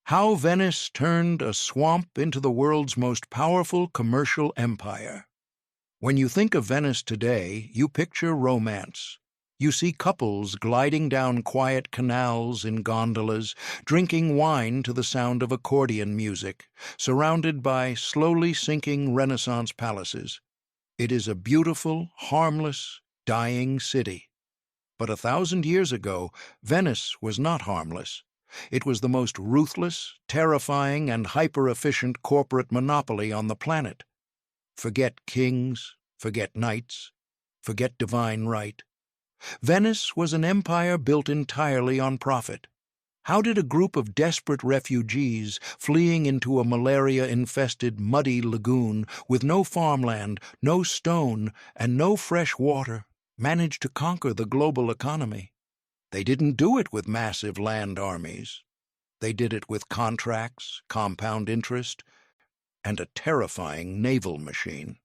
How Venice Turned a Swamp into the World's Most Powerful Commercial Empire. When you think of Venice today, you picture romance. You see couples gliding down quiet canals in gondolas, drinking wine to the sound of accordion music, surrounded by slowly sinking Renaissance palaces. It is a beautiful, harmless, dying city. But 1,000 years ago, Venice was not harmless. It was the most ruthless, terrifying, and hyper-efficient corporate monopoly on the planet. Forget kings, forget knights, forget divine right. Venice was an empire built entirely on profit. How did a group of desperate refugees fleeing into a malaria-infested, muddy lagoon with no farmland, no stone, and no fresh water manage to conquer the global economy? They didn't do it with massive land armies. They did it with contracts, compound interest, and a terrifying naval machine.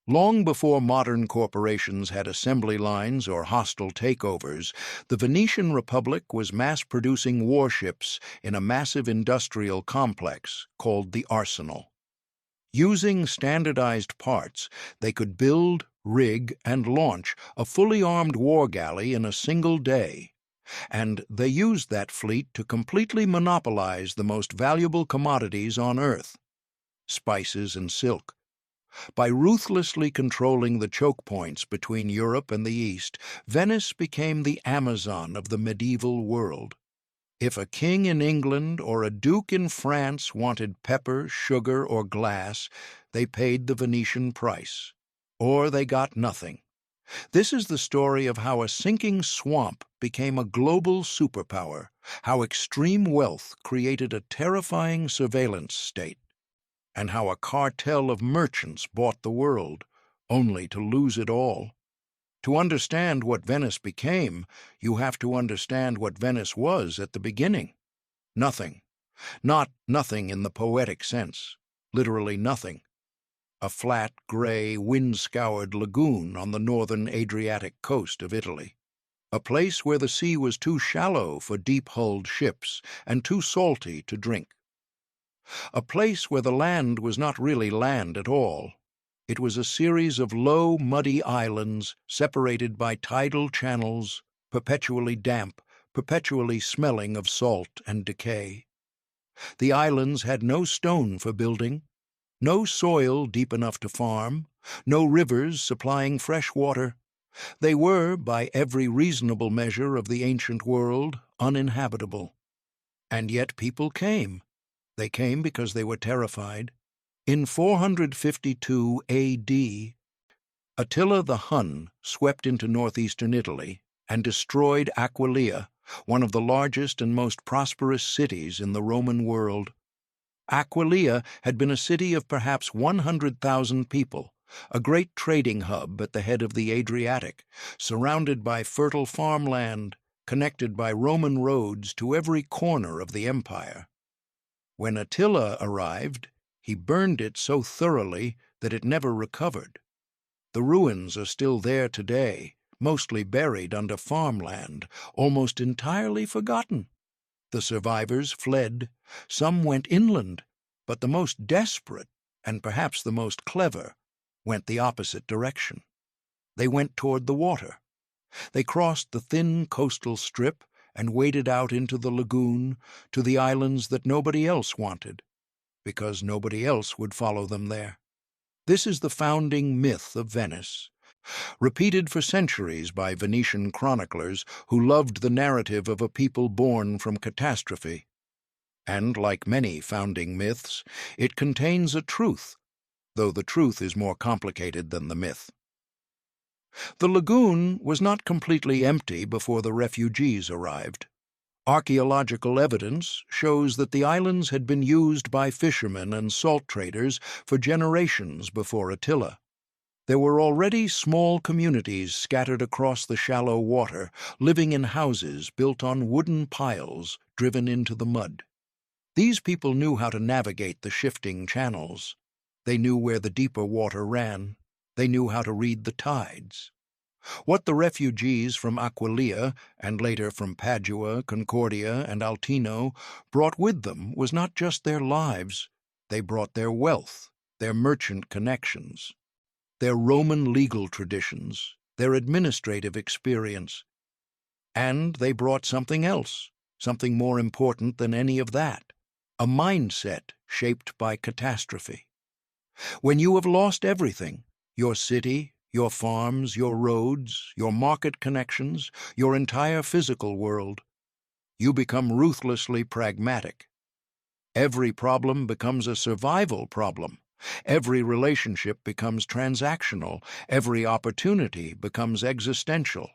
Long before modern corporations had assembly lines or hostile takeovers, the Venetian Republic was mass-producing warships in a massive industrial complex called the Arsenal. Using standardized parts, they could build, rig, and launch a fully armed war galley in a single day. And they used that fleet to completely monopolize the most valuable commodities on Earth: spices and silk. By ruthlessly controlling the choke points between Europe and the East, Venice became the Amazon of the medieval world. If a king in England or a duke in France wanted pepper, sugar, or glass, they paid the Venetian price, or they got nothing. This is the story of how a sinking swamp became a global superpower, how extreme wealth created a terrifying surveillance state, and how a cartel of merchants bought the world, only to lose it all. To understand what Venice became, you have to understand what Venice was at the beginning. Nothing. Not nothing in the poetic sense. Literally nothing. A flat, gray, wind-scoured lagoon on the northern Adriatic coast of Italy. A place where the sea was too shallow for deep-hulled ships and too salty to drink. A place where the land was not really land at all. It was a series of low, muddy islands separated by tidal channels, perpetually damp, perpetually smelling of salt and decay. The islands had no stone for building, no soil deep enough to farm, no rivers supplying fresh water. They were, by every reasonable measure of the ancient world, uninhabitable. And yet people came. They came because they were terrified. In 452 A.D., Attila the Hun swept into northeastern Italy and destroyed Aquileia, one of the largest and most prosperous cities in the Roman world. Aquileia had been a city of perhaps 100,000 people, a great trading hub at the head of the Adriatic, surrounded by fertile farmland, connected by Roman roads to every corner of the empire. When Attila arrived, he burned it so thoroughly that it never recovered. The ruins are still there today, mostly buried under farmland, almost entirely forgotten. The survivors fled. Some went inland, but the most desperate, and perhaps the most clever, went the opposite direction. They went toward the water. They crossed the thin coastal strip and waded out into the lagoon, to the islands that nobody else wanted, because nobody else would follow them there. This is the founding myth of Venice, repeated for centuries by Venetian chroniclers who loved the narrative of a people born from catastrophe. And, like many founding myths, it contains a truth, though the truth is more complicated than the myth. The lagoon was not completely empty before the refugees arrived. Archaeological evidence shows that the islands had been used by fishermen and salt traders for generations before Attila. There were already small communities scattered across the shallow water, living in houses built on wooden piles driven into the mud. These people knew how to navigate the shifting channels. They knew where the deeper water ran. They knew how to read the tides. What the refugees from Aquileia, and later from Padua, Concordia, and Altino, brought with them was not just their lives, they brought their wealth, their merchant connections, their Roman legal traditions, their administrative experience. And they brought something else, something more important than any of that, a mindset shaped by catastrophe. When you have lost everything, your city, your farms, your roads, your market connections, your entire physical world, you become ruthlessly pragmatic. Every problem becomes a survival problem. Every relationship becomes transactional. Every opportunity becomes existential.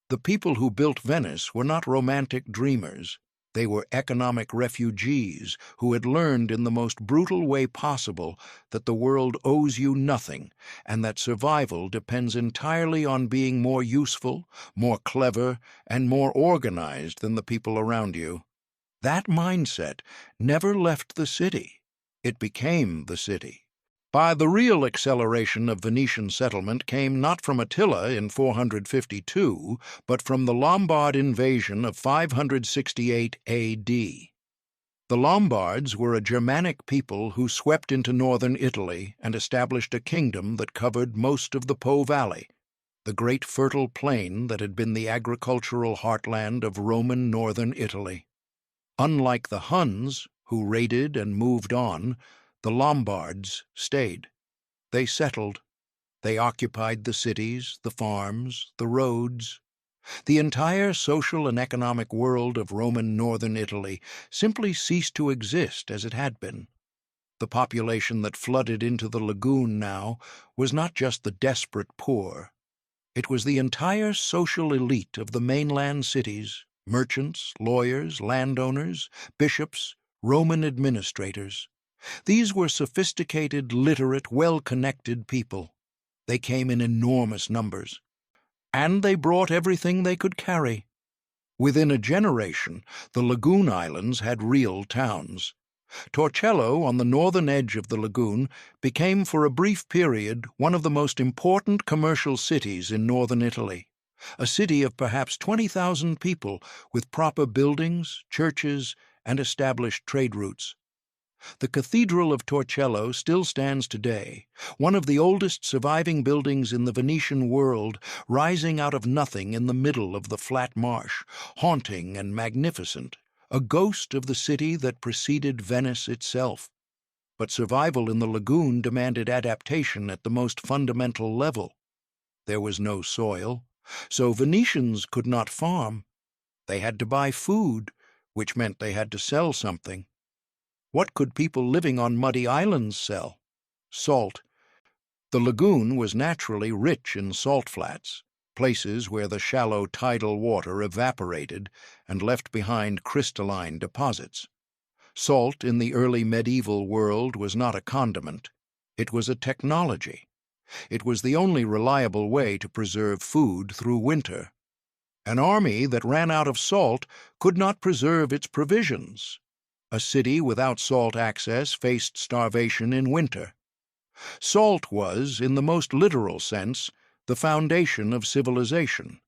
The people who built Venice were not romantic dreamers. They were economic refugees who had learned in the most brutal way possible that the world owes you nothing and that survival depends entirely on being more useful, more clever, and more organized than the people around you. That mindset never left the city. It became the city. The real acceleration of Venetian settlement came not from Attila in 452, but from the Lombard invasion of 568 A.D. The Lombards were a Germanic people who swept into northern Italy and established a kingdom that covered most of the Po Valley, the great fertile plain that had been the agricultural heartland of Roman northern Italy. Unlike the Huns, who raided and moved on, the Lombards stayed. They settled. They occupied the cities, the farms, the roads. The entire social and economic world of Roman northern Italy simply ceased to exist as it had been. The population that flooded into the lagoon now was not just the desperate poor. It was the entire social elite of the mainland cities, merchants, lawyers, landowners, bishops, Roman administrators. These were sophisticated, literate, well-connected people. They came in enormous numbers. And they brought everything they could carry. Within a generation, the lagoon islands had real towns. Torcello, on the northern edge of the lagoon, became for a brief period one of the most important commercial cities in northern Italy, a city of perhaps 20,000 people with proper buildings, churches, and established trade routes. The Cathedral of Torcello still stands today, one of the oldest surviving buildings in the Venetian world, rising out of nothing in the middle of the flat marsh, haunting and magnificent, a ghost of the city that preceded Venice itself. But survival in the lagoon demanded adaptation at the most fundamental level. There was no soil, so Venetians could not farm. They had to buy food, which meant they had to sell something. What could people living on muddy islands sell? Salt. The lagoon was naturally rich in salt flats, places where the shallow tidal water evaporated and left behind crystalline deposits. Salt in the early medieval world was not a condiment. It was a technology. It was the only reliable way to preserve food through winter. An army that ran out of salt could not preserve its provisions. A city without salt access faced starvation in winter. Salt was, in the most literal sense, the foundation of civilization.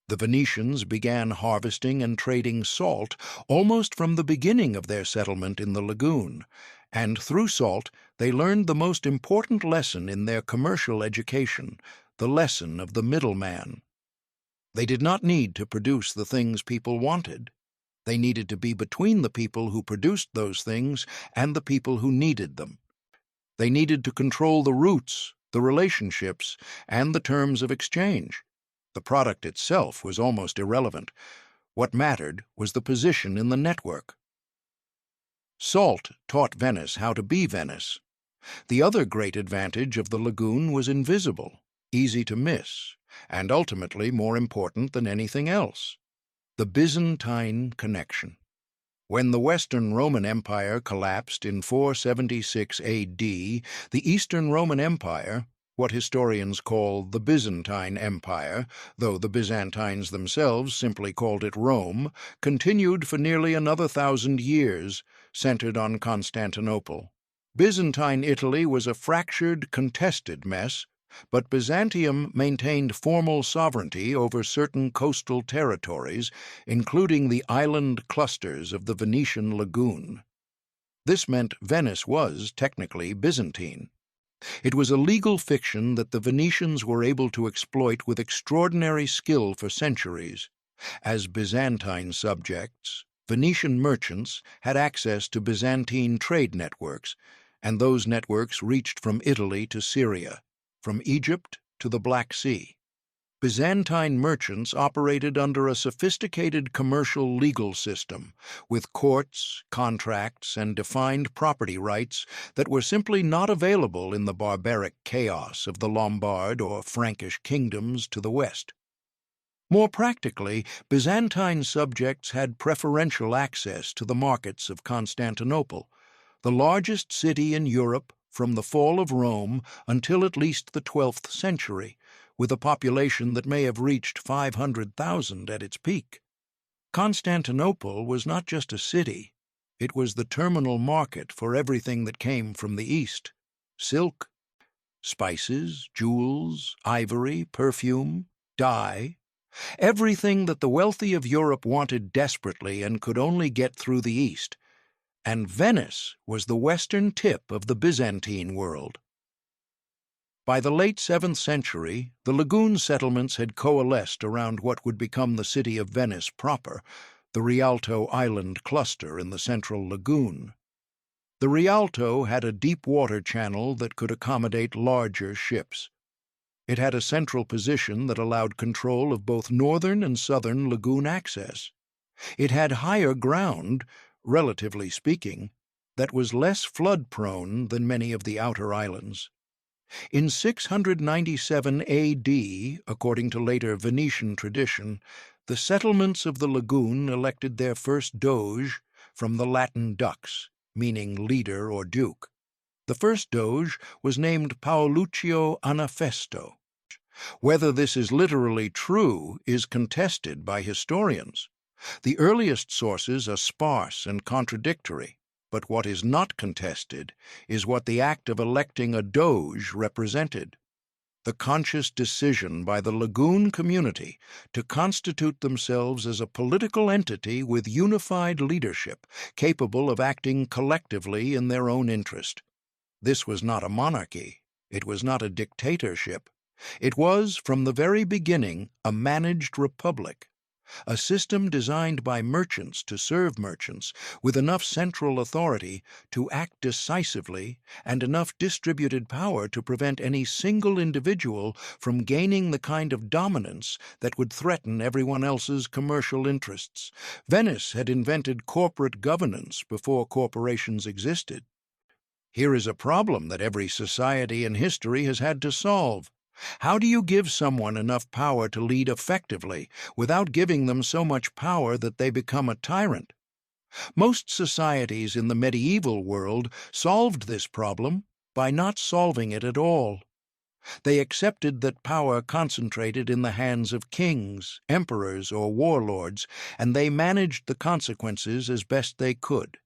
The Venetians began harvesting and trading salt almost from the beginning of their settlement in the lagoon, and through salt they learned the most important lesson in their commercial education, the lesson of the middleman. They did not need to produce the things people wanted. They needed to be between the people who produced those things and the people who needed them. They needed to control the routes, the relationships, and the terms of exchange. The product itself was almost irrelevant. What mattered was the position in the network. Salt taught Venice how to be Venice. The other great advantage of the lagoon was invisible, easy to miss, and ultimately more important than anything else: the Byzantine connection. When the Western Roman Empire collapsed in 476 A.D., the Eastern Roman Empire, what historians call the Byzantine Empire, though the Byzantines themselves simply called it Rome, continued for nearly another 1,000 years, centered on Constantinople. Byzantine Italy was a fractured, contested mess, But Byzantium maintained formal sovereignty over certain coastal territories, including the island clusters of the Venetian lagoon. This meant Venice was, technically, Byzantine. It was a legal fiction that the Venetians were able to exploit with extraordinary skill for centuries. As Byzantine subjects, Venetian merchants had access to Byzantine trade networks, and those networks reached from Italy to Syria, from Egypt to the Black Sea. Byzantine merchants operated under a sophisticated commercial legal system, with courts, contracts, and defined property rights that were simply not available in the barbaric chaos of the Lombard or Frankish kingdoms to the west. More practically, Byzantine subjects had preferential access to the markets of Constantinople, the largest city in Europe from the fall of Rome until at least the 12th century, with a population that may have reached 500,000 at its peak. Constantinople was not just a city, it was the terminal market for everything that came from the east: silk, spices, jewels, ivory, perfume, dye, everything that the wealthy of Europe wanted desperately and could only get through the east. And Venice was the western tip of the Byzantine world. By the late 7th century, the lagoon settlements had coalesced around what would become the city of Venice proper, the Rialto Island cluster in the central lagoon. The Rialto had a deep water channel that could accommodate larger ships. It had a central position that allowed control of both northern and southern lagoon access. It had higher ground, relatively speaking, that was less flood-prone than many of the outer islands. In 697 A.D., according to later Venetian tradition, the settlements of the lagoon elected their first doge from the Latin dux, meaning leader or duke. The first doge was named Paoluccio Anafesto. Whether this is literally true is contested by historians. The earliest sources are sparse and contradictory, but what is not contested is what the act of electing a doge represented: the conscious decision by the lagoon community to constitute themselves as a political entity with unified leadership, capable of acting collectively in their own interest. This was not a monarchy. It was not a dictatorship. It was, from the very beginning, a managed republic, a system designed by merchants to serve merchants, with enough central authority to act decisively and enough distributed power to prevent any single individual from gaining the kind of dominance that would threaten everyone else's commercial interests. Venice had invented corporate governance before corporations existed. Here is a problem that every society in history has had to solve. How do you give someone enough power to lead effectively without giving them so much power that they become a tyrant? Most societies in the medieval world solved this problem by not solving it at all. They accepted that power concentrated in the hands of kings, emperors, or warlords, and they managed the consequences as best they could.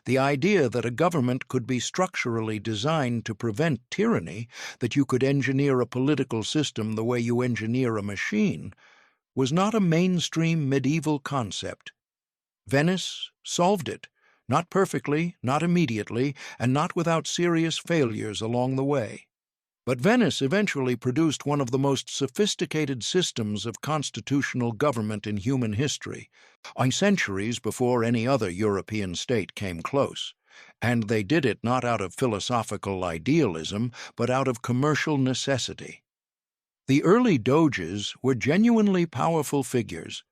The idea that a government could be structurally designed to prevent tyranny, that you could engineer a political system the way you engineer a machine, was not a mainstream medieval concept. Venice solved it, not perfectly, not immediately, and not without serious failures along the way. But Venice eventually produced one of the most sophisticated systems of constitutional government in human history, centuries before any other European state came close, and they did it not out of philosophical idealism, but out of commercial necessity. The early doges were genuinely powerful figures.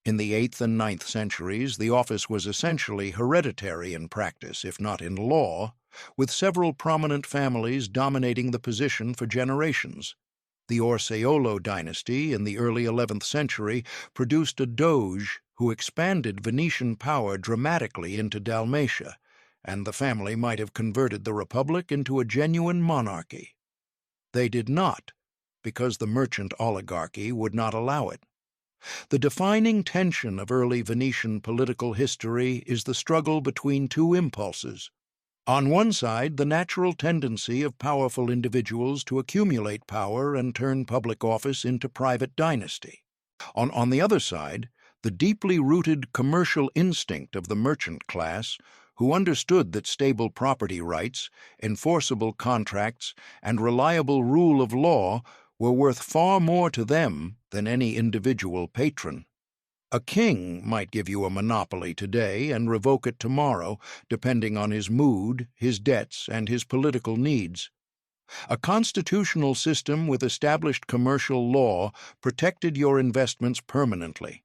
In the 8th and 9th centuries, the office was essentially hereditary in practice, if not in law, with several prominent families dominating the position for generations. The Orseolo dynasty in the early 11th century produced a doge who expanded Venetian power dramatically into Dalmatia, and the family might have converted the republic into a genuine monarchy. They did not, because the merchant oligarchy would not allow it. The defining tension of early Venetian political history is the struggle between two impulses: On one side, the natural tendency of powerful individuals to accumulate power and turn public office into private dynasty. On the other side, the deeply rooted commercial instinct of the merchant class, who understood that stable property rights, enforceable contracts, and reliable rule of law were worth far more to them than any individual patron. A king might give you a monopoly today and revoke it tomorrow, depending on his mood, his debts, and his political needs. A constitutional system with established commercial law protected your investments permanently,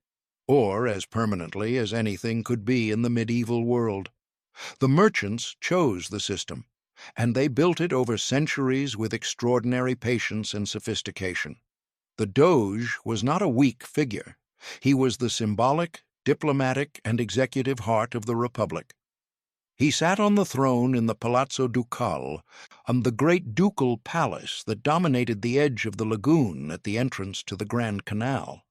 or as permanently as anything could be in the medieval world. The merchants chose the system, and they built it over centuries with extraordinary patience and sophistication. The Doge was not a weak figure. He was the symbolic, diplomatic, and executive heart of the Republic. He sat on the throne in the Palazzo Ducale, the great ducal palace that dominated the edge of the lagoon at the entrance to the Grand Canal.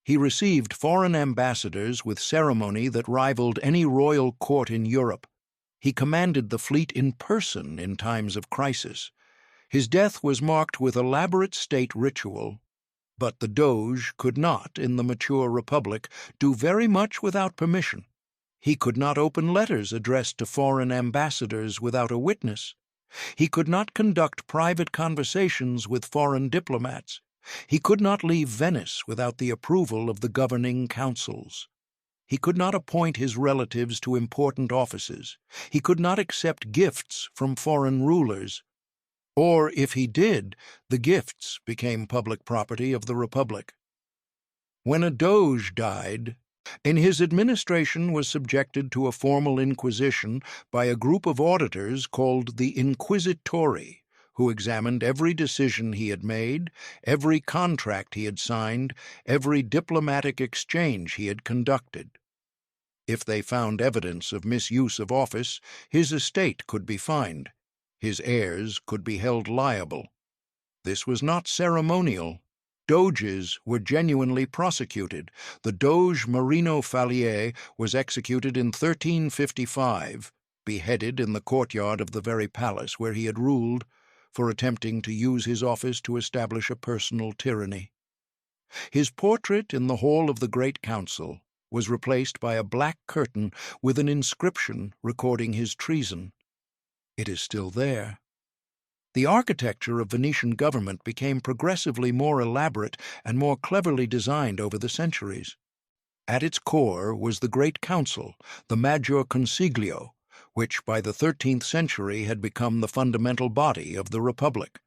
He received foreign ambassadors with ceremony that rivaled any royal court in Europe. He commanded the fleet in person in times of crisis. His death was marked with elaborate state ritual. But the Doge could not, in the mature republic, do very much without permission. He could not open letters addressed to foreign ambassadors without a witness. He could not conduct private conversations with foreign diplomats. He could not leave Venice without the approval of the governing councils. He could not appoint his relatives to important offices. He could not accept gifts from foreign rulers. Or, if he did, the gifts became public property of the Republic. When a Doge died, his administration was subjected to a formal inquisition by a group of auditors called the Inquisitori, who examined every decision he had made, every contract he had signed, every diplomatic exchange he had conducted. If they found evidence of misuse of office, his estate could be fined. His heirs could be held liable. This was not ceremonial. Doges were genuinely prosecuted. The Doge Marino Falier was executed in 1355, beheaded in the courtyard of the very palace where he had ruled, for attempting to use his office to establish a personal tyranny. His portrait in the hall of the Great Council was replaced by a black curtain with an inscription recording his treason. It is still there. The architecture of Venetian government became progressively more elaborate and more cleverly designed over the centuries. At its core was the Great Council, the Maggior Consiglio, which by the 13th century had become the fundamental body of the Republic.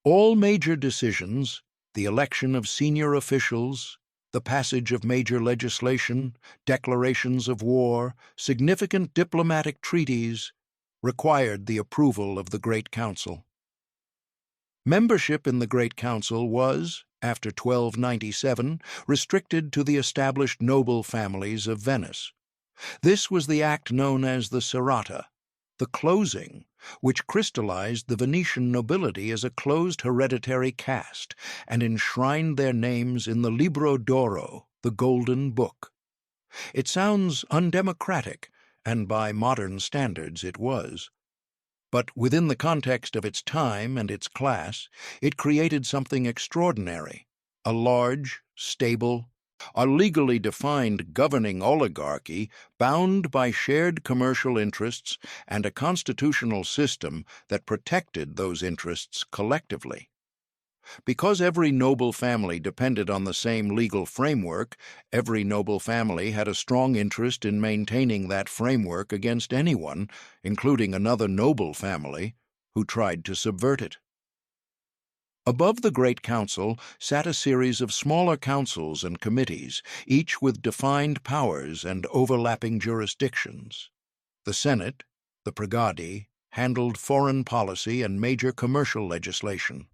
All major decisions, the election of senior officials, the passage of major legislation, declarations of war, significant diplomatic treaties, required the approval of the Great Council. Membership in the Great Council was, after 1297, restricted to the established noble families of Venice. This was the act known as the Serrata, the closing, which crystallized the Venetian nobility as a closed hereditary caste and enshrined their names in the Libro d'Oro, the Golden Book. It sounds undemocratic, and by modern standards it was. But within the context of its time and its class, it created something extraordinary, a large, stable, a legally defined governing oligarchy bound by shared commercial interests and a constitutional system that protected those interests collectively. Because every noble family depended on the same legal framework, every noble family had a strong interest in maintaining that framework against anyone, including another noble family, who tried to subvert it. Above the Great Council sat a series of smaller councils and committees, each with defined powers and overlapping jurisdictions. The Senate, the Pregadi, handled foreign policy and major commercial legislation.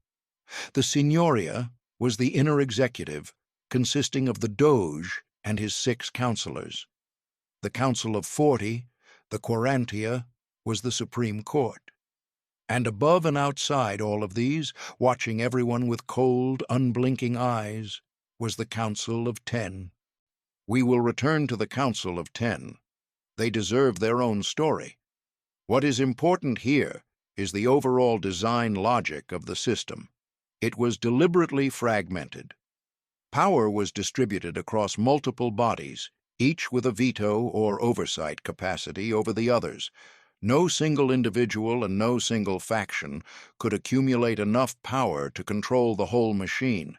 The Signoria was the inner executive, consisting of the Doge and his 6 councillors. The Council of 40, the Quarantia, was the Supreme Court. And above and outside all of these, watching everyone with cold, unblinking eyes, was the Council of 10. We will return to the Council of 10. They deserve their own story. What is important here is the overall design logic of the system. It was deliberately fragmented. Power was distributed across multiple bodies, each with a veto or oversight capacity over the others. No single individual and no single faction could accumulate enough power to control the whole machine.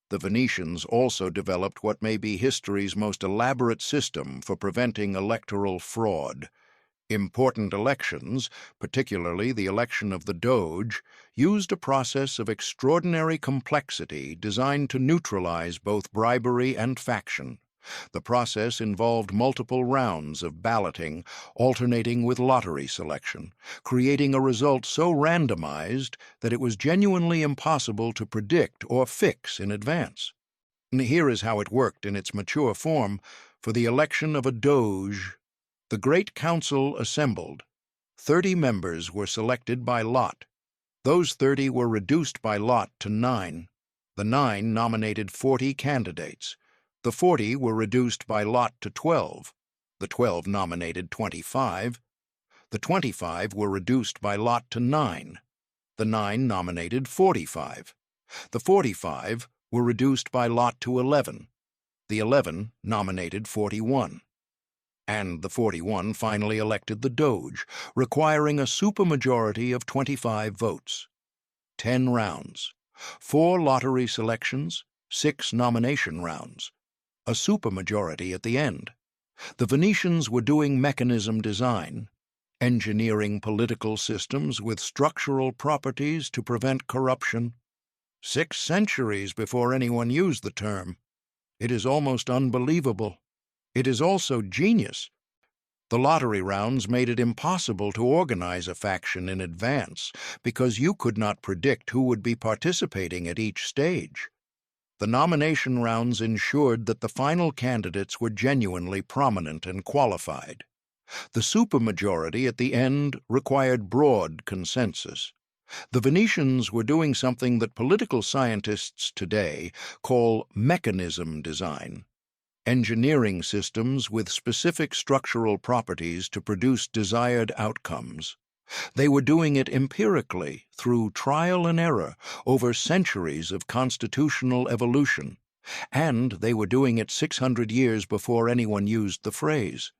The Venetians also developed what may be history's most elaborate system for preventing electoral fraud. Important elections, particularly the election of the Doge, used a process of extraordinary complexity designed to neutralize both bribery and faction. The process involved multiple rounds of balloting, alternating with lottery selection, creating a result so randomized that it was genuinely impossible to predict or fix in advance. And here is how it worked in its mature form. For the election of a Doge, the Great Council assembled. 30 members were selected by lot. Those 30 were reduced by lot to 9. The 9 nominated 40 candidates. The 40 were reduced by lot to 12. The 12 nominated 25. The 25 were reduced by lot to 9. The 9 nominated 45. The 45 were reduced by lot to 11. The 11 nominated 41. And the 41 finally elected the Doge, requiring a supermajority of 25 votes. 10 rounds, 4 lottery selections, 6 nomination rounds, a supermajority at the end. The Venetians were doing mechanism design, engineering political systems with structural properties to prevent corruption. 6 centuries before anyone used the term. It is almost unbelievable. It is also genius. The lottery rounds made it impossible to organize a faction in advance because you could not predict who would be participating at each stage. The nomination rounds ensured that the final candidates were genuinely prominent and qualified. The supermajority at the end required broad consensus. The Venetians were doing something that political scientists today call mechanism design. Engineering systems with specific structural properties to produce desired outcomes. They were doing it empirically, through trial and error, over centuries of constitutional evolution. And they were doing it 600 years before anyone used the phrase.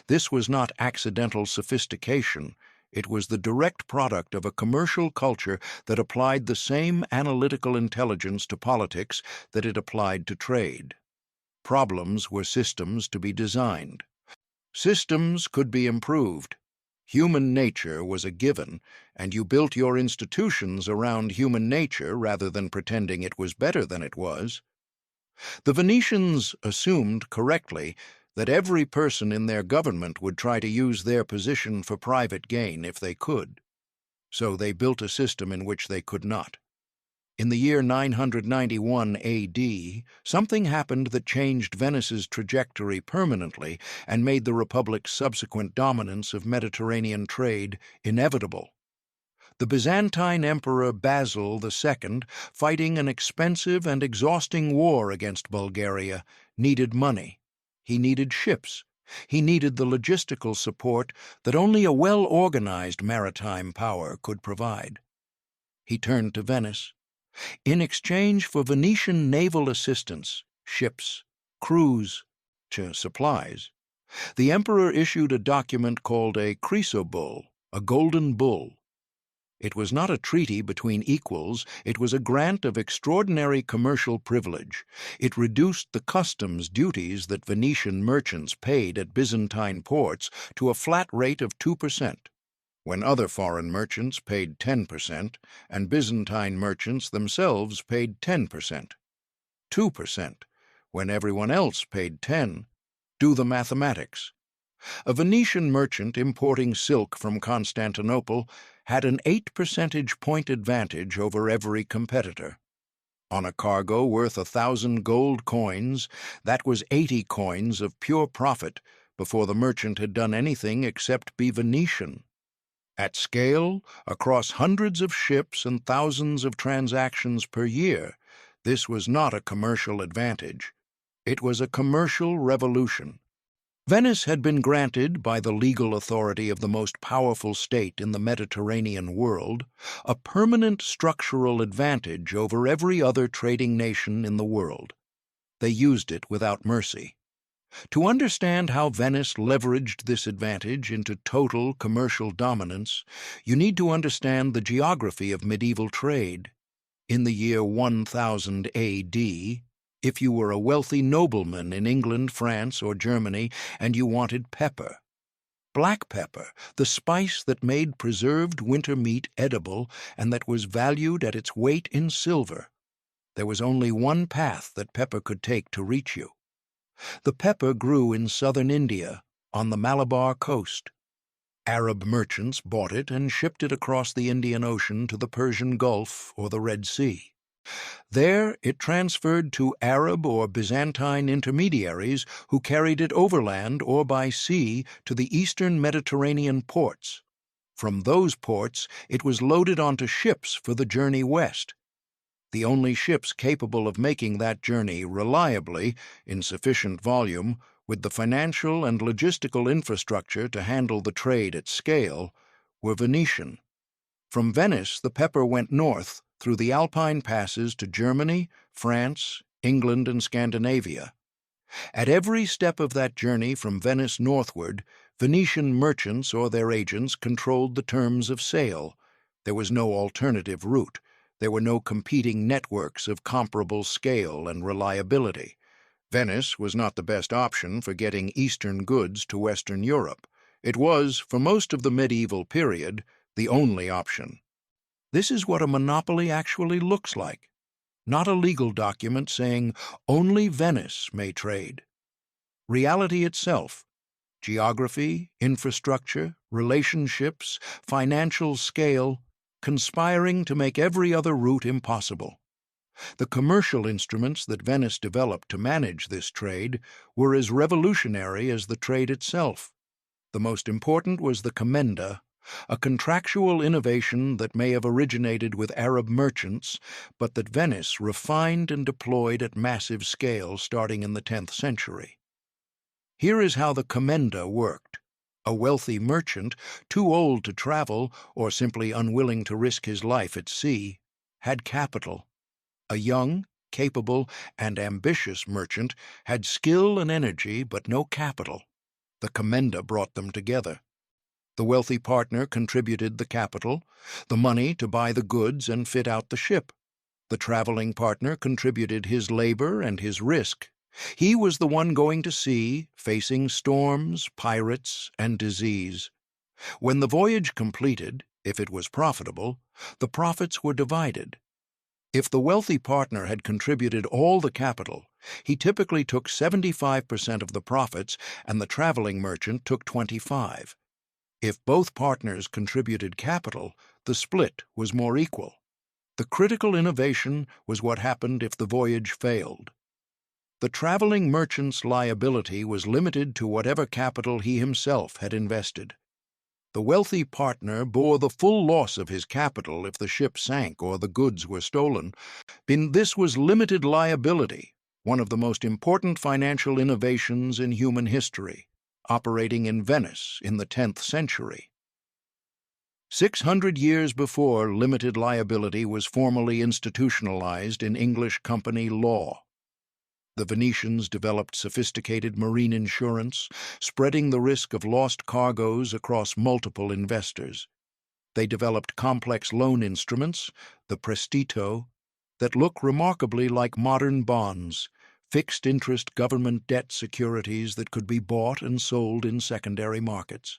This was not accidental sophistication. It was the direct product of a commercial culture that applied the same analytical intelligence to politics that it applied to trade. Problems were systems to be designed. Systems could be improved. Human nature was a given, and you built your institutions around human nature rather than pretending it was better than it was. The Venetians assumed correctly that every person in their government would try to use their position for private gain if they could. So they built a system in which they could not. In the year 991 A.D., something happened that changed Venice's trajectory permanently and made the Republic's subsequent dominance of Mediterranean trade inevitable. The Byzantine Emperor Basil II, fighting an expensive and exhausting war against Bulgaria, needed money. He needed ships. He needed the logistical support that only a well-organized maritime power could provide. He turned to Venice. In exchange for Venetian naval assistance, ships, crews, supplies, the emperor issued a document called a chrysobull, a golden bull. It was not a treaty between equals, it was a grant of extraordinary commercial privilege. It reduced the customs duties that Venetian merchants paid at Byzantine ports to a flat rate of 2%. When other foreign merchants paid 10%, and Byzantine merchants themselves paid 10%. 2%, when everyone else paid 10%. Do the mathematics. A Venetian merchant importing silk from Constantinople had an 8 percentage point advantage over every competitor. On a cargo worth 1,000 gold coins, that was 80 coins of pure profit before the merchant had done anything except be Venetian. At scale, across hundreds of ships and thousands of transactions per year, this was not a commercial advantage. It was a commercial revolution. Venice had been granted, by the legal authority of the most powerful state in the Mediterranean world, a permanent structural advantage over every other trading nation in the world. They used it without mercy. To understand how Venice leveraged this advantage into total commercial dominance, you need to understand the geography of medieval trade. In the year 1000 AD, if you were a wealthy nobleman in England, France, or Germany, and you wanted pepper, black pepper, the spice that made preserved winter meat edible and that was valued at its weight in silver, there was only one path that pepper could take to reach you. The pepper grew in southern India, on the Malabar coast. Arab merchants bought it and shipped it across the Indian Ocean to the Persian Gulf or the Red Sea. There it transferred to Arab or Byzantine intermediaries who carried it overland or by sea to the eastern Mediterranean ports. From those ports it was loaded onto ships for the journey west. The only ships capable of making that journey reliably, in sufficient volume, with the financial and logistical infrastructure to handle the trade at scale, were Venetian. From Venice the pepper went north through the Alpine passes to Germany, France, England, and Scandinavia. At every step of that journey from Venice northward, Venetian merchants or their agents controlled the terms of sale. There was no alternative route. There were no competing networks of comparable scale and reliability. Venice was not the best option for getting Eastern goods to Western Europe. It was, for most of the medieval period, the only option. This is what a monopoly actually looks like, not a legal document saying only Venice may trade. Reality itself, geography, infrastructure, relationships, financial scale, conspiring to make every other route impossible. The commercial instruments that Venice developed to manage this trade were as revolutionary as the trade itself. The most important was the commenda, a contractual innovation that may have originated with Arab merchants, but that Venice refined and deployed at massive scale starting in the 10th century. Here is how the commenda worked. A wealthy merchant, too old to travel or simply unwilling to risk his life at sea, had capital. A young, capable, and ambitious merchant had skill and energy but no capital. The commenda brought them together. The wealthy partner contributed the capital, the money to buy the goods and fit out the ship. The traveling partner contributed his labor and his risk. He was the one going to sea, facing storms, pirates, and disease. When the voyage completed, if it was profitable, the profits were divided. If the wealthy partner had contributed all the capital, he typically took 75% of the profits and the traveling merchant took 25%. If both partners contributed capital, the split was more equal. The critical innovation was what happened if the voyage failed. The traveling merchant's liability was limited to whatever capital he himself had invested. The wealthy partner bore the full loss of his capital if the ship sank or the goods were stolen. This was limited liability, one of the most important financial innovations in human history, operating in Venice in the 10th century. 600 years before limited liability was formally institutionalized in English company law. The Venetians developed sophisticated marine insurance, spreading the risk of lost cargoes across multiple investors. They developed complex loan instruments, the prestito, that look remarkably like modern bonds, fixed-interest government debt securities that could be bought and sold in secondary markets.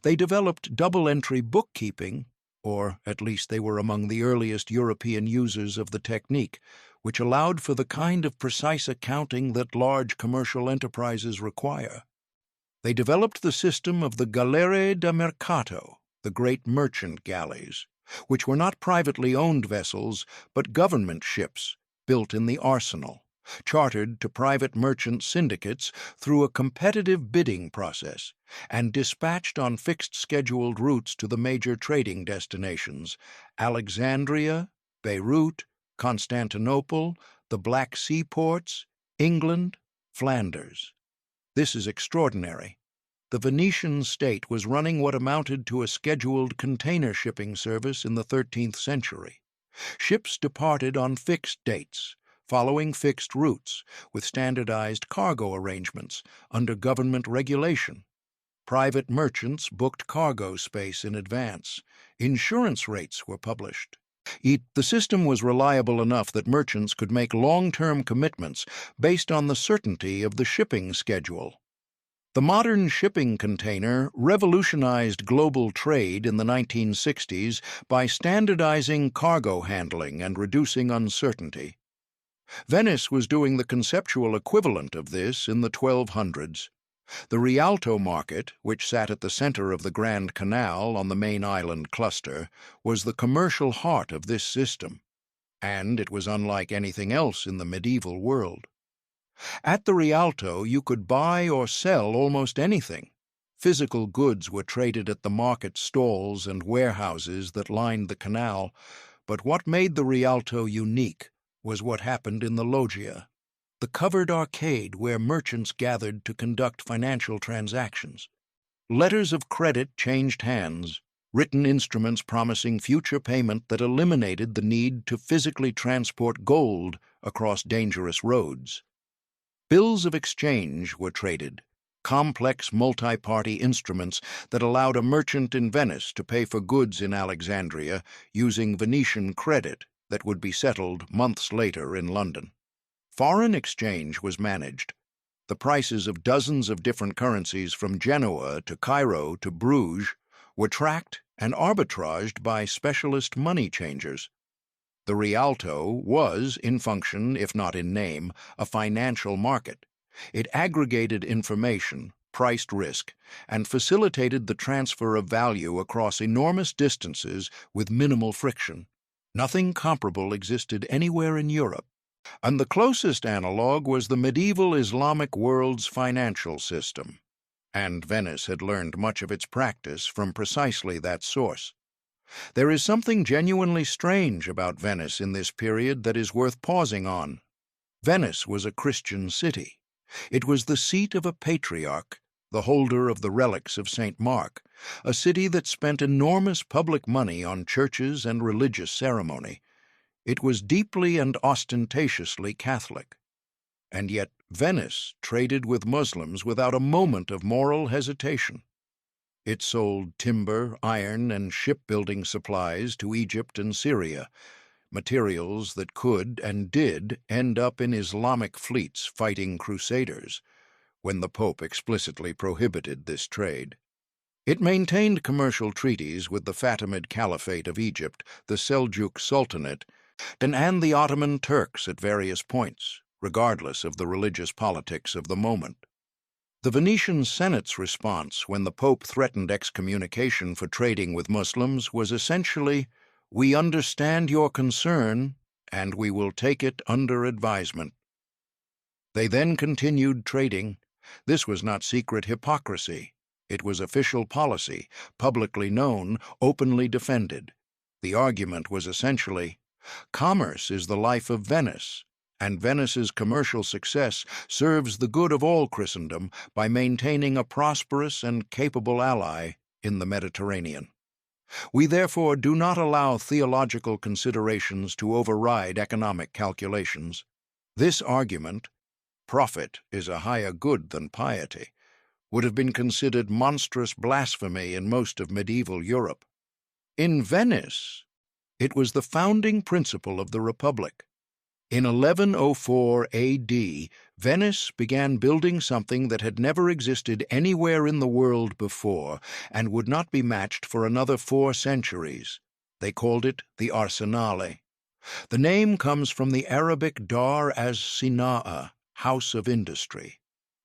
They developed double-entry bookkeeping, or at least they were among the earliest European users of the technique, which allowed for the kind of precise accounting that large commercial enterprises require. They developed the system of the galere da mercato, the great merchant galleys, which were not privately owned vessels, but government ships built in the arsenal, chartered to private merchant syndicates through a competitive bidding process, and dispatched on fixed scheduled routes to the major trading destinations: Alexandria, Beirut, Constantinople, the Black Sea ports, England, Flanders. This is extraordinary. The Venetian state was running what amounted to a scheduled container shipping service in the 13th century. Ships departed on fixed dates, following fixed routes, with standardized cargo arrangements under government regulation. Private merchants booked cargo space in advance. Insurance rates were published. The system was reliable enough that merchants could make long-term commitments based on the certainty of the shipping schedule. The modern shipping container revolutionized global trade in the 1960s by standardizing cargo handling and reducing uncertainty. Venice was doing the conceptual equivalent of this in the 1200s. The Rialto market, which sat at the center of the Grand Canal on the main island cluster, was the commercial heart of this system, and it was unlike anything else in the medieval world. At the Rialto, you could buy or sell almost anything. Physical goods were traded at the market stalls and warehouses that lined the canal, but what made the Rialto unique was what happened in the loggia, the covered arcade where merchants gathered to conduct financial transactions. Letters of credit changed hands, written instruments promising future payment that eliminated the need to physically transport gold across dangerous roads. Bills of exchange were traded, complex multi-party instruments that allowed a merchant in Venice to pay for goods in Alexandria using Venetian credit that would be settled months later in London. Foreign exchange was managed. The prices of dozens of different currencies from Genoa to Cairo to Bruges were tracked and arbitraged by specialist money changers. The Rialto was, in function, if not in name, a financial market. It aggregated information, priced risk, and facilitated the transfer of value across enormous distances with minimal friction. Nothing comparable existed anywhere in Europe, and the closest analog was the medieval Islamic world's financial system. And Venice had learned much of its practice from precisely that source. There is something genuinely strange about Venice in this period that is worth pausing on. Venice was a Christian city. It was the seat of a patriarch, the holder of the relics of St. Mark, a city that spent enormous public money on churches and religious ceremony. It was deeply and ostentatiously Catholic. And yet Venice traded with Muslims without a moment of moral hesitation. It sold timber, iron, and shipbuilding supplies to Egypt and Syria, materials that could and did end up in Islamic fleets fighting crusaders, when the Pope explicitly prohibited this trade. It maintained commercial treaties with the Fatimid Caliphate of Egypt, the Seljuk Sultanate, and the Ottoman Turks at various points, regardless of the religious politics of the moment. The Venetian Senate's response when the Pope threatened excommunication for trading with Muslims was essentially, "We understand your concern, and we will take it under advisement." They then continued trading. This was not secret hypocrisy. It was official policy, publicly known, openly defended. The argument was essentially, commerce is the life of Venice, and Venice's commercial success serves the good of all Christendom by maintaining a prosperous and capable ally in the Mediterranean. We therefore do not allow theological considerations to override economic calculations. This argument, profit is a higher good than piety, would have been considered monstrous blasphemy in most of medieval Europe. In Venice, it was the founding principle of the Republic. In 1104 AD, Venice began building something that had never existed anywhere in the world before and would not be matched for another 4 centuries. They called it the Arsenale. The name comes from the Arabic dar as Sina'a, house of industry.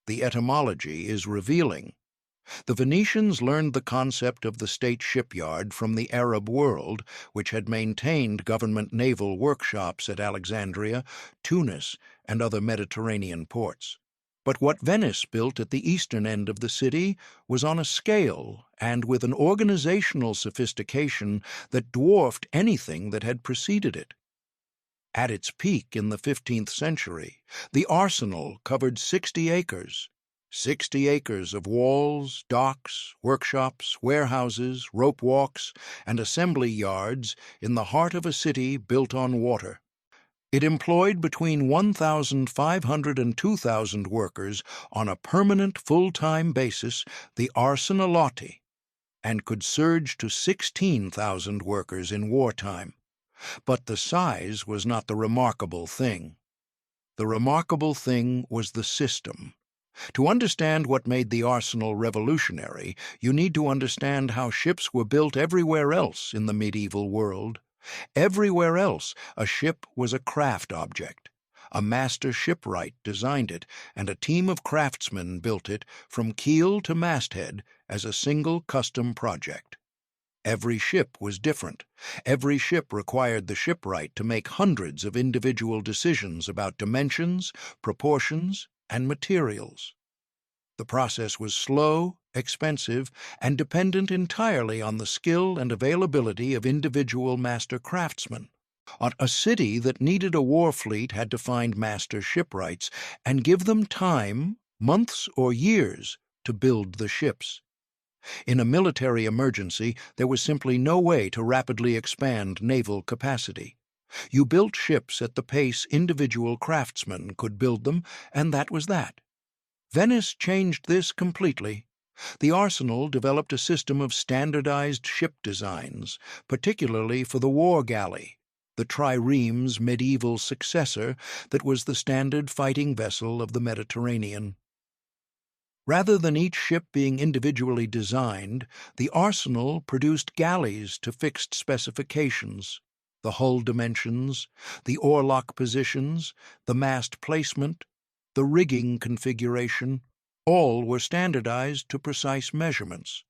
The etymology is revealing. The Venetians learned the concept of the state shipyard from the Arab world, which had maintained government naval workshops at Alexandria, Tunis, and other Mediterranean ports. But what Venice built at the eastern end of the city was on a scale and with an organizational sophistication that dwarfed anything that had preceded it. At its peak in the 15th century, the arsenal covered 60 acres. 60 acres of walls, docks, workshops, warehouses, rope walks, and assembly yards in the heart of a city built on water. It employed between 1,500 and 2,000 workers on a permanent full-time basis, the arsenalotti, and could surge to 16,000 workers in wartime. But the size was not the remarkable thing. The remarkable thing was the system. To understand what made the arsenal revolutionary, you need to understand how ships were built everywhere else in the medieval world. Everywhere else, a ship was a craft object. A master shipwright designed it, and a team of craftsmen built it from keel to masthead as a single custom project. Every ship was different. Every ship required the shipwright to make hundreds of individual decisions about dimensions, proportions, and materials. The process was slow, expensive, and dependent entirely on the skill and availability of individual master craftsmen. A city that needed a war fleet had to find master shipwrights and give them time, months or years, to build the ships. In a military emergency, there was simply no way to rapidly expand naval capacity. You built ships at the pace individual craftsmen could build them, and that was that. Venice changed this completely. The arsenal developed a system of standardized ship designs, particularly for the war galley, the trireme's medieval successor that was the standard fighting vessel of the Mediterranean. Rather than each ship being individually designed, the arsenal produced galleys to fixed specifications. The hull dimensions, the oarlock positions, the mast placement, the rigging configuration, all were standardized to precise measurements.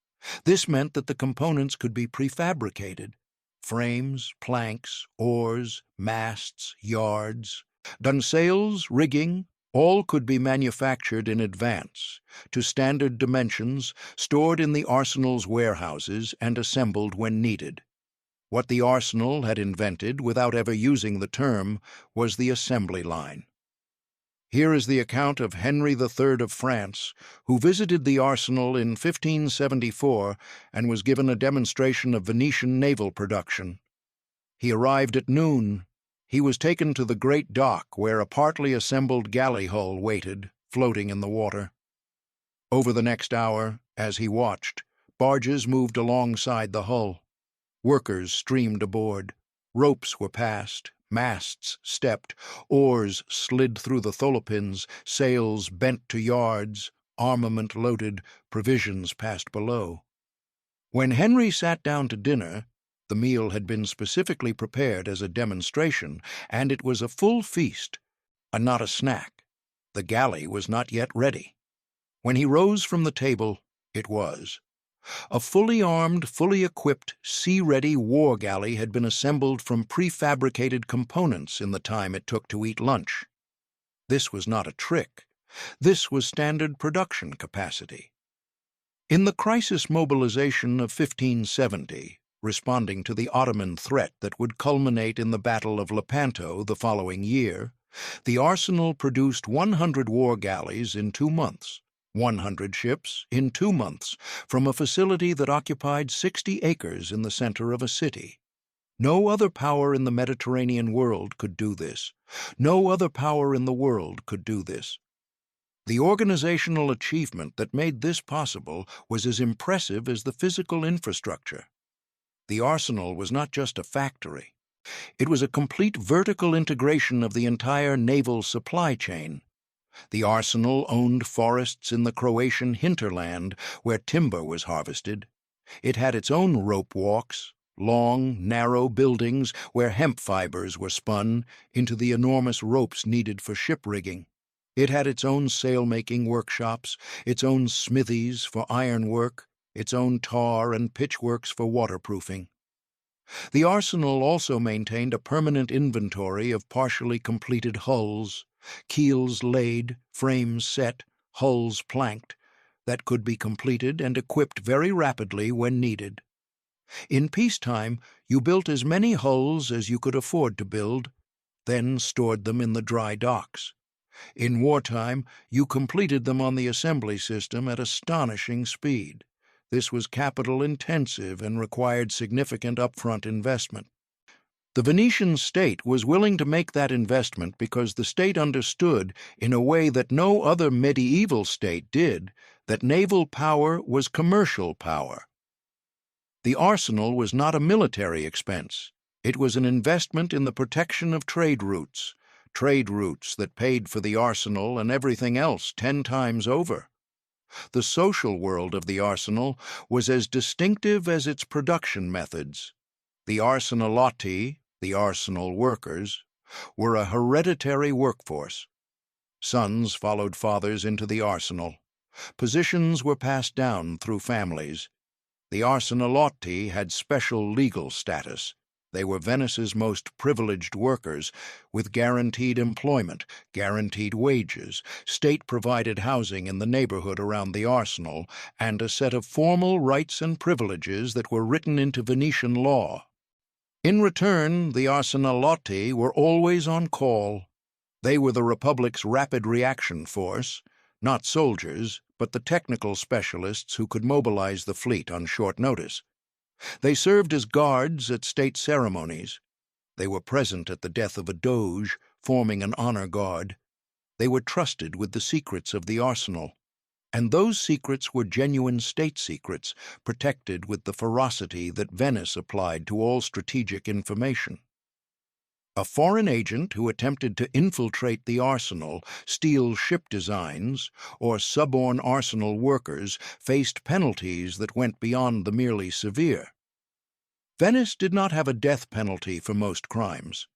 This meant that the components could be prefabricated: frames, planks, oars, masts, yards. Gunsails, rigging, all could be manufactured in advance, to standard dimensions, stored in the arsenal's warehouses, and assembled when needed. What the arsenal had invented, without ever using the term, was the assembly line. Here is the account of Henry III of France, who visited the arsenal in 1574 and was given a demonstration of Venetian naval production. He arrived at noon. He was taken to the great dock where a partly assembled galley hull waited, floating in the water. Over the next hour, as he watched, barges moved alongside the hull. Workers streamed aboard. Ropes were passed, masts stepped, oars slid through the tholepins, sails bent to yards, armament loaded, provisions passed below. When Henry sat down to dinner, the meal had been specifically prepared as a demonstration, and it was a full feast, and not a snack. The galley was not yet ready. When he rose from the table, it was. A fully armed, fully equipped, sea-ready war galley had been assembled from prefabricated components in the time it took to eat lunch. This was not a trick. This was standard production capacity. In the crisis mobilization of 1570, responding to the Ottoman threat that would culminate in the Battle of Lepanto the following year, the arsenal produced 100 war galleys in 2 months. 100 ships in 2 months from a facility that occupied 60 acres in the center of a city. No other power in the Mediterranean world could do this. No other power in the world could do this. The organizational achievement that made this possible was as impressive as the physical infrastructure. The arsenal was not just a factory. It was a complete vertical integration of the entire naval supply chain. The arsenal owned forests in the Croatian hinterland where timber was harvested. It had its own rope walks, long, narrow buildings where hemp fibers were spun into the enormous ropes needed for ship rigging. It had its own sail-making workshops, its own smithies for ironwork, its own tar and pitch works for waterproofing. The arsenal also maintained a permanent inventory of partially completed hulls, keels laid, frames set, hulls planked, that could be completed and equipped very rapidly when needed. In peacetime, you built as many hulls as you could afford to build, then stored them in the dry docks. In wartime, you completed them on the assembly system at astonishing speed. This was capital-intensive and required significant upfront investment. The Venetian state was willing to make that investment because the state understood, in a way that no other medieval state did, that naval power was commercial power. The arsenal was not a military expense. It was an investment in the protection of trade routes that paid for the arsenal and everything else 10 times over. The social world of the arsenal was as distinctive as its production methods. The arsenalotti, the arsenal workers, were a hereditary workforce. Sons followed fathers into the arsenal. Positions were passed down through families. The arsenalotti had special legal status. They were Venice's most privileged workers, with guaranteed employment, guaranteed wages, state-provided housing in the neighborhood around the arsenal, and a set of formal rights and privileges that were written into Venetian law. In return, the arsenalotti were always on call. They were the Republic's rapid reaction force, not soldiers, but the technical specialists who could mobilize the fleet on short notice. They served as guards at state ceremonies. They were present at the death of a doge, forming an honor guard. They were trusted with the secrets of the arsenal. And those secrets were genuine state secrets, protected with the ferocity that Venice applied to all strategic information. A foreign agent who attempted to infiltrate the arsenal, steal ship designs, or suborn arsenal workers faced penalties that went beyond the merely severe. Venice did not have a death penalty for most crimes.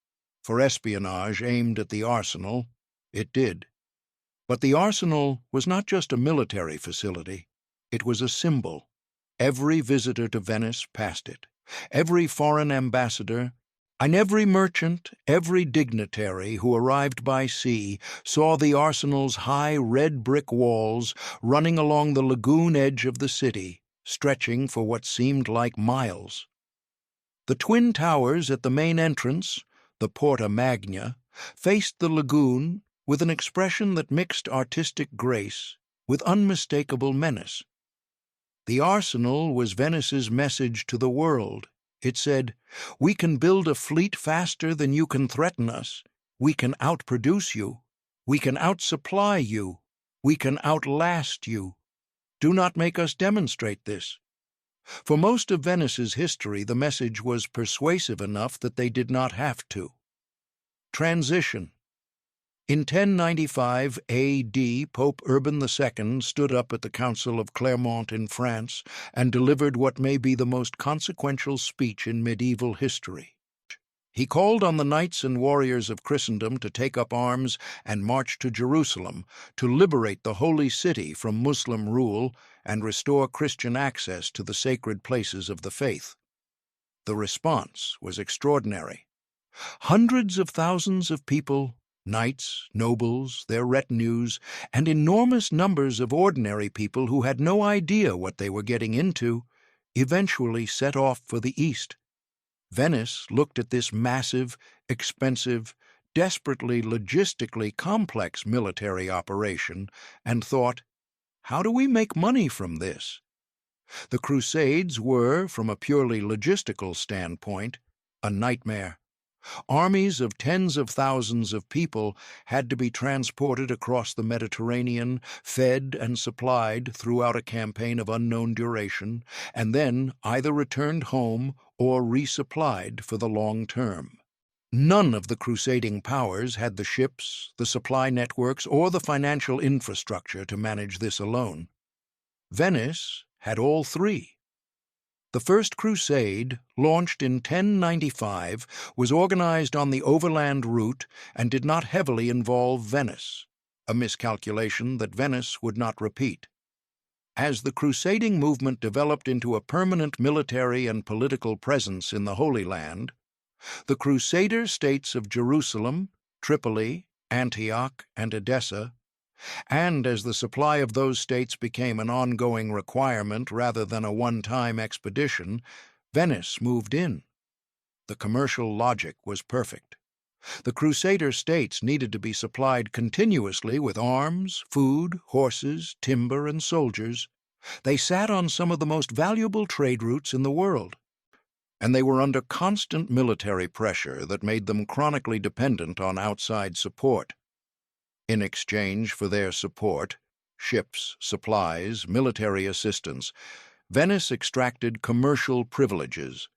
For espionage aimed at the arsenal, it did. But the arsenal was not just a military facility. It was a symbol. Every visitor to Venice passed it. Every foreign ambassador, and every merchant, every dignitary who arrived by sea saw the arsenal's high red brick walls running along the lagoon edge of the city, stretching for what seemed like miles. The twin towers at the main entrance, the Porta Magna, faced the lagoon with an expression that mixed artistic grace with unmistakable menace. The arsenal was Venice's message to the world. It said, "We can build a fleet faster than you can threaten us. We can outproduce you. We can outsupply you. We can outlast you. Do not make us demonstrate this." For most of Venice's history, the message was persuasive enough that they did not have to. Transition. In 1095 A.D., Pope Urban II stood up at the Council of Clermont in France and delivered what may be the most consequential speech in medieval history. He called on the knights and warriors of Christendom to take up arms and march to Jerusalem to liberate the Holy City from Muslim rule and restore Christian access to the sacred places of the faith. The response was extraordinary. Hundreds of thousands of people, knights, nobles, their retinues, and enormous numbers of ordinary people who had no idea what they were getting into, eventually set off for the east. Venice looked at this massive, expensive, desperately logistically complex military operation and thought, how do we make money from this? The Crusades were, from a purely logistical standpoint, a nightmare. Armies of tens of thousands of people had to be transported across the Mediterranean, fed and supplied throughout a campaign of unknown duration, and then either returned home or resupplied for the long term. None of the crusading powers had the ships, the supply networks, or the financial infrastructure to manage this alone. Venice had all three. The First Crusade, launched in 1095, was organized on the overland route and did not heavily involve Venice, a miscalculation that Venice would not repeat. As the crusading movement developed into a permanent military and political presence in the Holy Land, the Crusader states of Jerusalem, Tripoli, Antioch, and Edessa, and as the supply of those states became an ongoing requirement rather than a one-time expedition, Venice moved in. The commercial logic was perfect. The Crusader states needed to be supplied continuously with arms, food, horses, timber, and soldiers. They sat on some of the most valuable trade routes in the world, and they were under constant military pressure that made them chronically dependent on outside support. In exchange for their support, ships, supplies, military assistance, Venice extracted commercial privileges,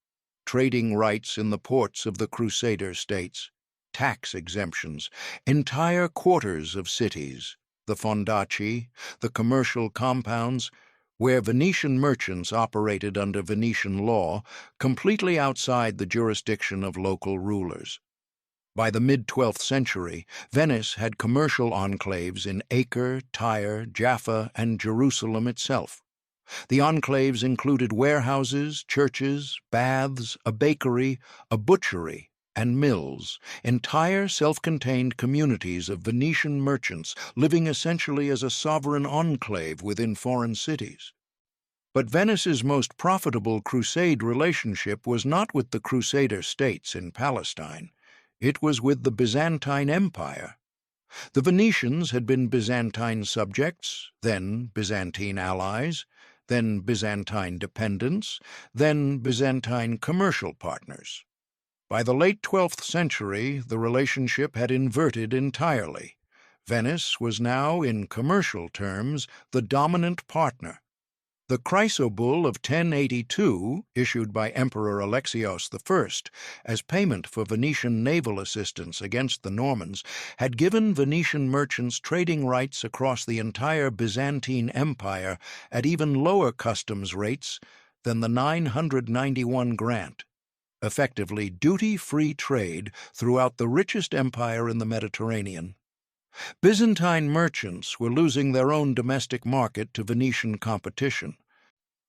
trading rights in the ports of the Crusader states, tax exemptions, entire quarters of cities, the fondaci, the commercial compounds, where Venetian merchants operated under Venetian law, completely outside the jurisdiction of local rulers. By the mid-12th century, Venice had commercial enclaves in Acre, Tyre, Jaffa, and Jerusalem itself. The enclaves included warehouses, churches, baths, a bakery, a butchery, and mills, entire self-contained communities of Venetian merchants living essentially as a sovereign enclave within foreign cities. But Venice's most profitable crusade relationship was not with the Crusader states in Palestine. It was with the Byzantine Empire. The Venetians had been Byzantine subjects, then Byzantine allies, then Byzantine dependents, then Byzantine commercial partners. By the late 12th century, the relationship had inverted entirely. Venice was now, in commercial terms, the dominant partner. The Chrysobull of 1082, issued by Emperor Alexios I as payment for Venetian naval assistance against the Normans, had given Venetian merchants trading rights across the entire Byzantine Empire at even lower customs rates than the 991 grant, effectively duty-free trade throughout the richest empire in the Mediterranean. Byzantine merchants were losing their own domestic market to Venetian competition.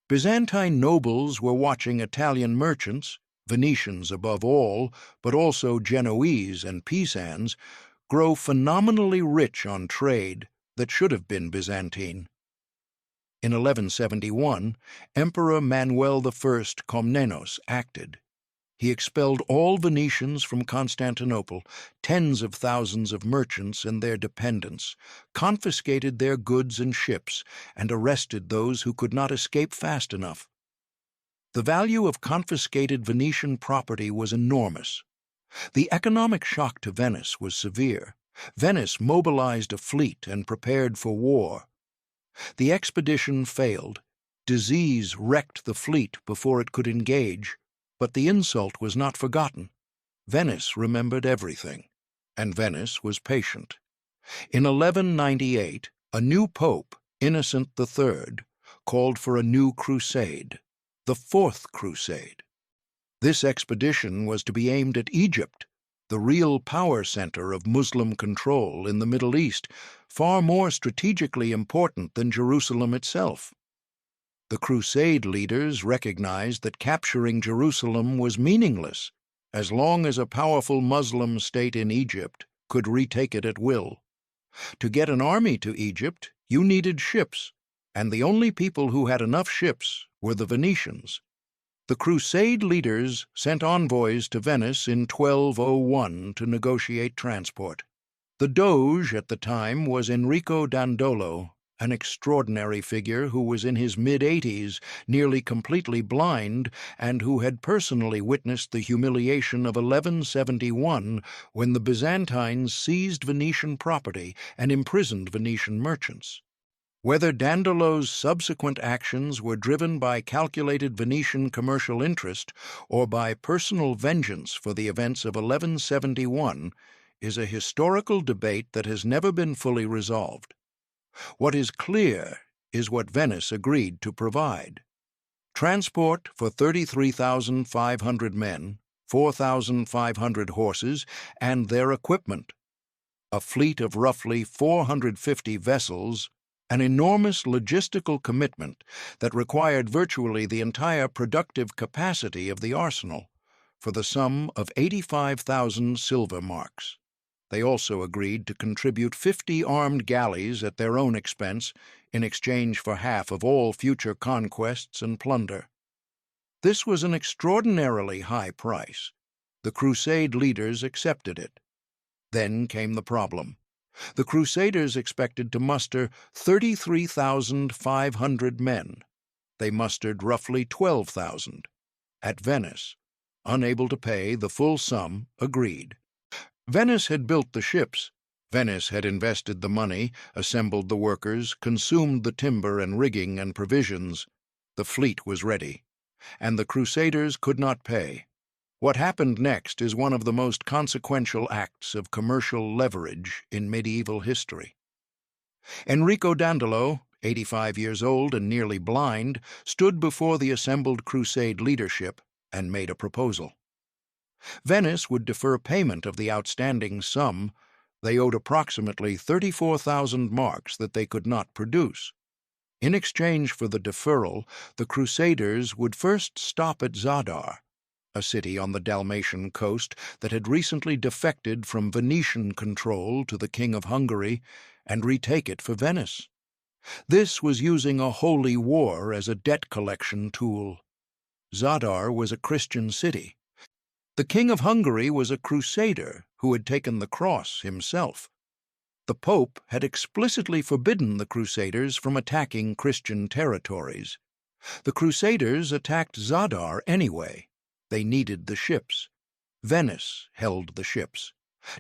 Byzantine nobles were watching Italian merchants, Venetians above all, but also Genoese and Pisans, grow phenomenally rich on trade that should have been Byzantine. In 1171, Emperor Manuel I Komnenos acted. He expelled all Venetians from Constantinople, tens of thousands of merchants and their dependents, confiscated their goods and ships, and arrested those who could not escape fast enough. The value of confiscated Venetian property was enormous. The economic shock to Venice was severe. Venice mobilized a fleet and prepared for war. The expedition failed. Disease wrecked the fleet before it could engage. But the insult was not forgotten. Venice remembered everything, and Venice was patient. In 1198, a new pope, Innocent III, called for a new crusade, the Fourth Crusade. This expedition was to be aimed at Egypt, the real power center of Muslim control in the Middle East, far more strategically important than Jerusalem itself. The Crusade leaders recognized that capturing Jerusalem was meaningless as long as a powerful Muslim state in Egypt could retake it at will. To get an army to Egypt, you needed ships, and the only people who had enough ships were the Venetians. The Crusade leaders sent envoys to Venice in 1201 to negotiate transport. The Doge at the time was Enrico Dandolo, an extraordinary figure who was in his mid-80s, nearly completely blind, and who had personally witnessed the humiliation of 1171 when the Byzantines seized Venetian property and imprisoned Venetian merchants. Whether Dandolo's subsequent actions were driven by calculated Venetian commercial interest or by personal vengeance for the events of 1171 is a historical debate that has never been fully resolved. What is clear is what Venice agreed to provide: transport for 33,500 men, 4,500 horses, and their equipment, a fleet of roughly 450 vessels, an enormous logistical commitment that required virtually the entire productive capacity of the arsenal, for the sum of 85,000 silver marks. They also agreed to contribute 50 armed galleys at their own expense in exchange for half of all future conquests and plunder. This was an extraordinarily high price. The Crusade leaders accepted it. Then came the problem. The Crusaders expected to muster 33,500 men. They mustered roughly 12,000. At Venice, unable to pay the full sum, agreed. Venice had built the ships. Venice had invested the money, assembled the workers, consumed the timber and rigging and provisions. The fleet was ready, and the Crusaders could not pay. What happened next is one of the most consequential acts of commercial leverage in medieval history. Enrico Dandolo, 85 years old and nearly blind, stood before the assembled Crusade leadership and made a proposal. Venice would defer payment of the outstanding sum. They owed approximately 34,000 marks that they could not produce. In exchange for the deferral, the Crusaders would first stop at Zadar, a city on the Dalmatian coast that had recently defected from Venetian control to the King of Hungary, and retake it for Venice. This was using a holy war as a debt collection tool. Zadar was a Christian city. The King of Hungary was a crusader who had taken the cross himself. The Pope had explicitly forbidden the Crusaders from attacking Christian territories. The Crusaders attacked Zadar anyway. They needed the ships. Venice held the ships.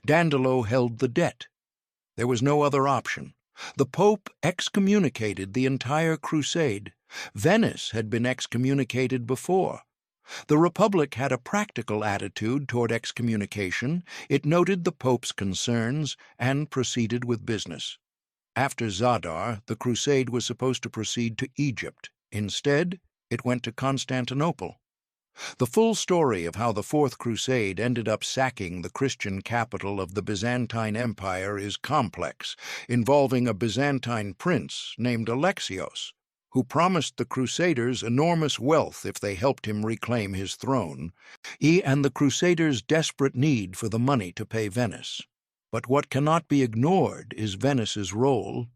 Dandolo held the debt. There was no other option. The Pope excommunicated the entire crusade. Venice had been excommunicated before. The Republic had a practical attitude toward excommunication. It noted the Pope's concerns and proceeded with business. After Zadar, the crusade was supposed to proceed to Egypt. Instead, it went to Constantinople. The full story of how the Fourth Crusade ended up sacking the Christian capital of the Byzantine Empire is complex, involving a Byzantine prince named Alexios, who promised the Crusaders enormous wealth if they helped him reclaim his throne, and the Crusaders' desperate need for the money to pay Venice. But what cannot be ignored is Venice's role.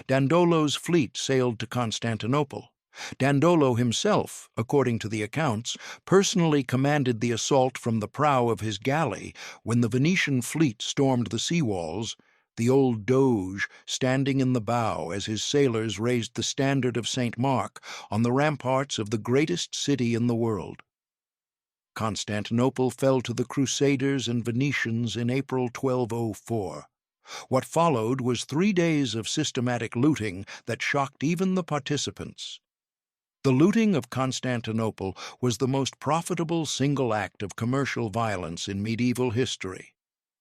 Dandolo's fleet sailed to Constantinople. Dandolo himself, according to the accounts, personally commanded the assault from the prow of his galley when the Venetian fleet stormed the sea-walls, the old Doge standing in the bow as his sailors raised the standard of St. Mark on the ramparts of the greatest city in the world. Constantinople fell to the Crusaders and Venetians in April 1204. What followed was 3 days of systematic looting that shocked even the participants. The looting of Constantinople was the most profitable single act of commercial violence in medieval history.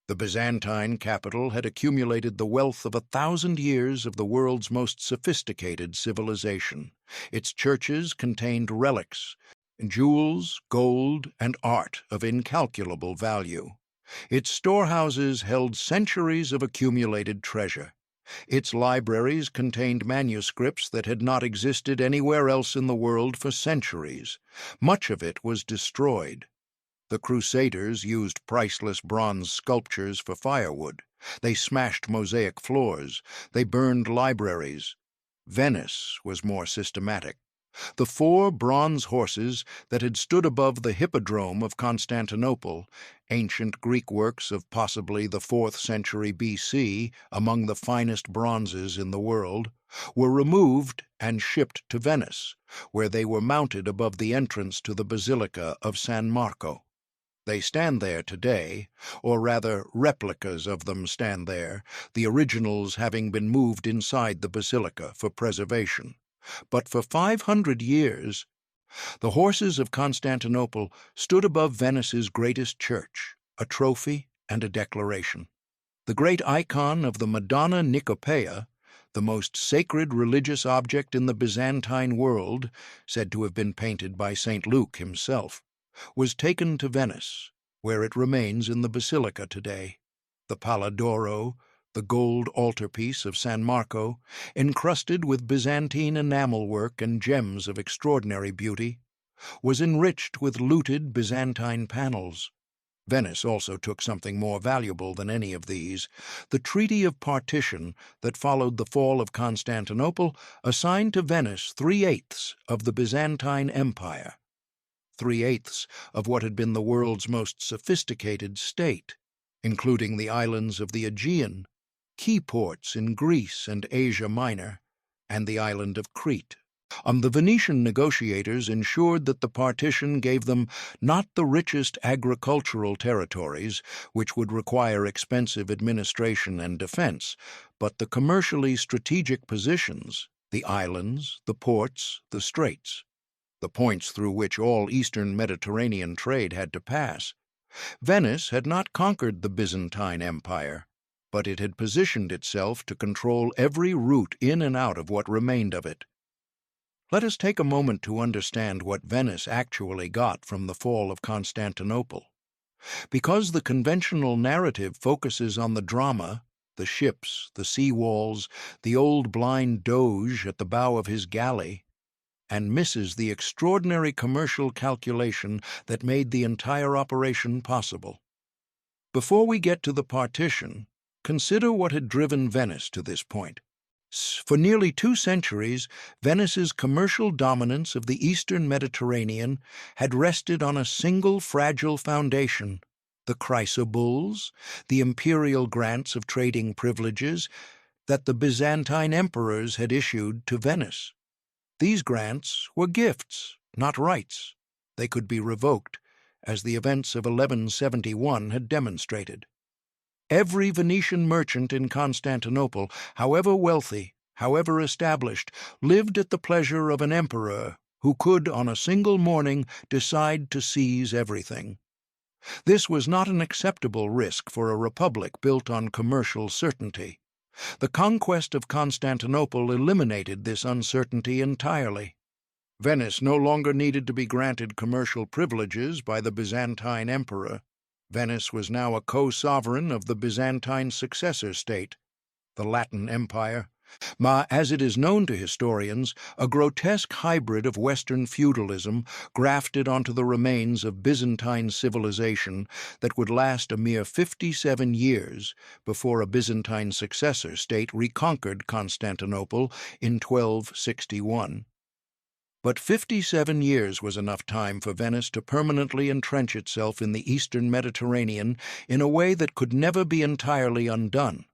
The Byzantine capital had accumulated the wealth of 1,000 years of the world's most sophisticated civilization. Its churches contained relics, jewels, gold, and art of incalculable value. Its storehouses held centuries of accumulated treasure. Its libraries contained manuscripts that had not existed anywhere else in the world for centuries. Much of it was destroyed. The Crusaders used priceless bronze sculptures for firewood. They smashed mosaic floors. They burned libraries. Venice was more systematic. The 4 bronze horses that had stood above the hippodrome of Constantinople, ancient Greek works of possibly the 4th century BC, among the finest bronzes in the world, were removed and shipped to Venice, where they were mounted above the entrance to the Basilica of San Marco. They stand there today, or rather replicas of them stand there, the originals having been moved inside the basilica for preservation. But for 500 years, the horses of Constantinople stood above Venice's greatest church, a trophy and a declaration. The great icon of the Madonna Nicopaea, the most sacred religious object in the Byzantine world, said to have been painted by St. Luke himself, was taken to Venice, where it remains in the basilica today. The Pala d'Oro, the gold altarpiece of San Marco, encrusted with Byzantine enamel work and gems of extraordinary beauty, was enriched with looted Byzantine panels. Venice also took something more valuable than any of these. The Treaty of Partition that followed the fall of Constantinople assigned to Venice 3/8 of the Byzantine Empire, 3/8 of what had been the world's most sophisticated state. including the islands of the Aegean, key ports in Greece and Asia Minor, and the island of Crete. The Venetian negotiators ensured that the partition gave them not the richest agricultural territories, which would require expensive administration and defense, but the commercially strategic positions, the islands, the ports, the straits, the points through which all eastern Mediterranean trade had to pass. Venice had not conquered the Byzantine Empire, but it had positioned itself to control every route in and out of what remained of it. Let us take a moment to understand what Venice actually got from the fall of Constantinople. Because the conventional narrative focuses on the drama, the ships, the sea walls, the old blind doge at the bow of his galley, and misses the extraordinary commercial calculation that made the entire operation possible. Before we get to the partition, consider what had driven Venice to this point. For nearly 2 centuries, Venice's commercial dominance of the eastern Mediterranean had rested on a single fragile foundation: the chrysobulls, the imperial grants of trading privileges that the Byzantine emperors had issued to Venice. These grants were gifts, not rights. They could be revoked, as the events of 1171 had demonstrated. Every Venetian merchant in Constantinople, however wealthy, however established, lived at the pleasure of an emperor who could, on a single morning, decide to seize everything. This was not an acceptable risk for a republic built on commercial certainty. The conquest of Constantinople eliminated this uncertainty entirely. Venice no longer needed to be granted commercial privileges by the Byzantine emperor. Venice was now a co-sovereign of the Byzantine successor state, the Latin Empire, as it is known to historians, a grotesque hybrid of Western feudalism grafted onto the remains of Byzantine civilization that would last a mere 57 years before a Byzantine successor state reconquered Constantinople in 1261. But 57 years was enough time for Venice to permanently entrench itself in the eastern Mediterranean in a way that could never be entirely undone.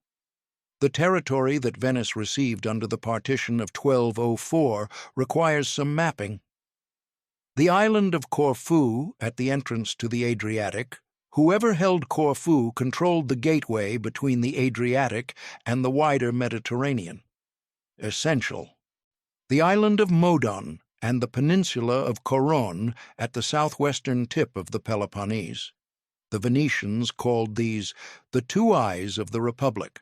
The territory that Venice received under the partition of 1204 requires some mapping. The island of Corfu, at the entrance to the Adriatic, whoever held Corfu controlled the gateway between the Adriatic and the wider Mediterranean. Essential. The island of Modon and the peninsula of Coron at the southwestern tip of the Peloponnese. The Venetians called these the 2 eyes of the Republic.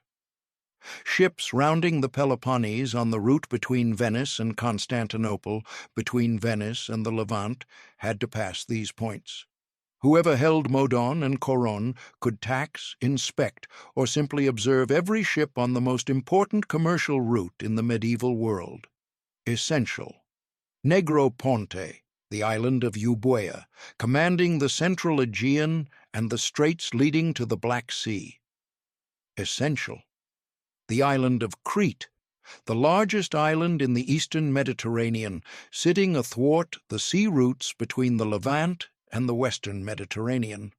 Ships rounding the Peloponnese on the route between Venice and Constantinople, between Venice and the Levant, had to pass these points. Whoever held Modon and Coron could tax, inspect, or simply observe every ship on the most important commercial route in the medieval world. Essential. Negroponte, the island of Euboea, commanding the central Aegean and the straits leading to the Black Sea. Essential. The island of Crete, the largest island in the eastern Mediterranean, sitting athwart the sea routes between the Levant and the western Mediterranean.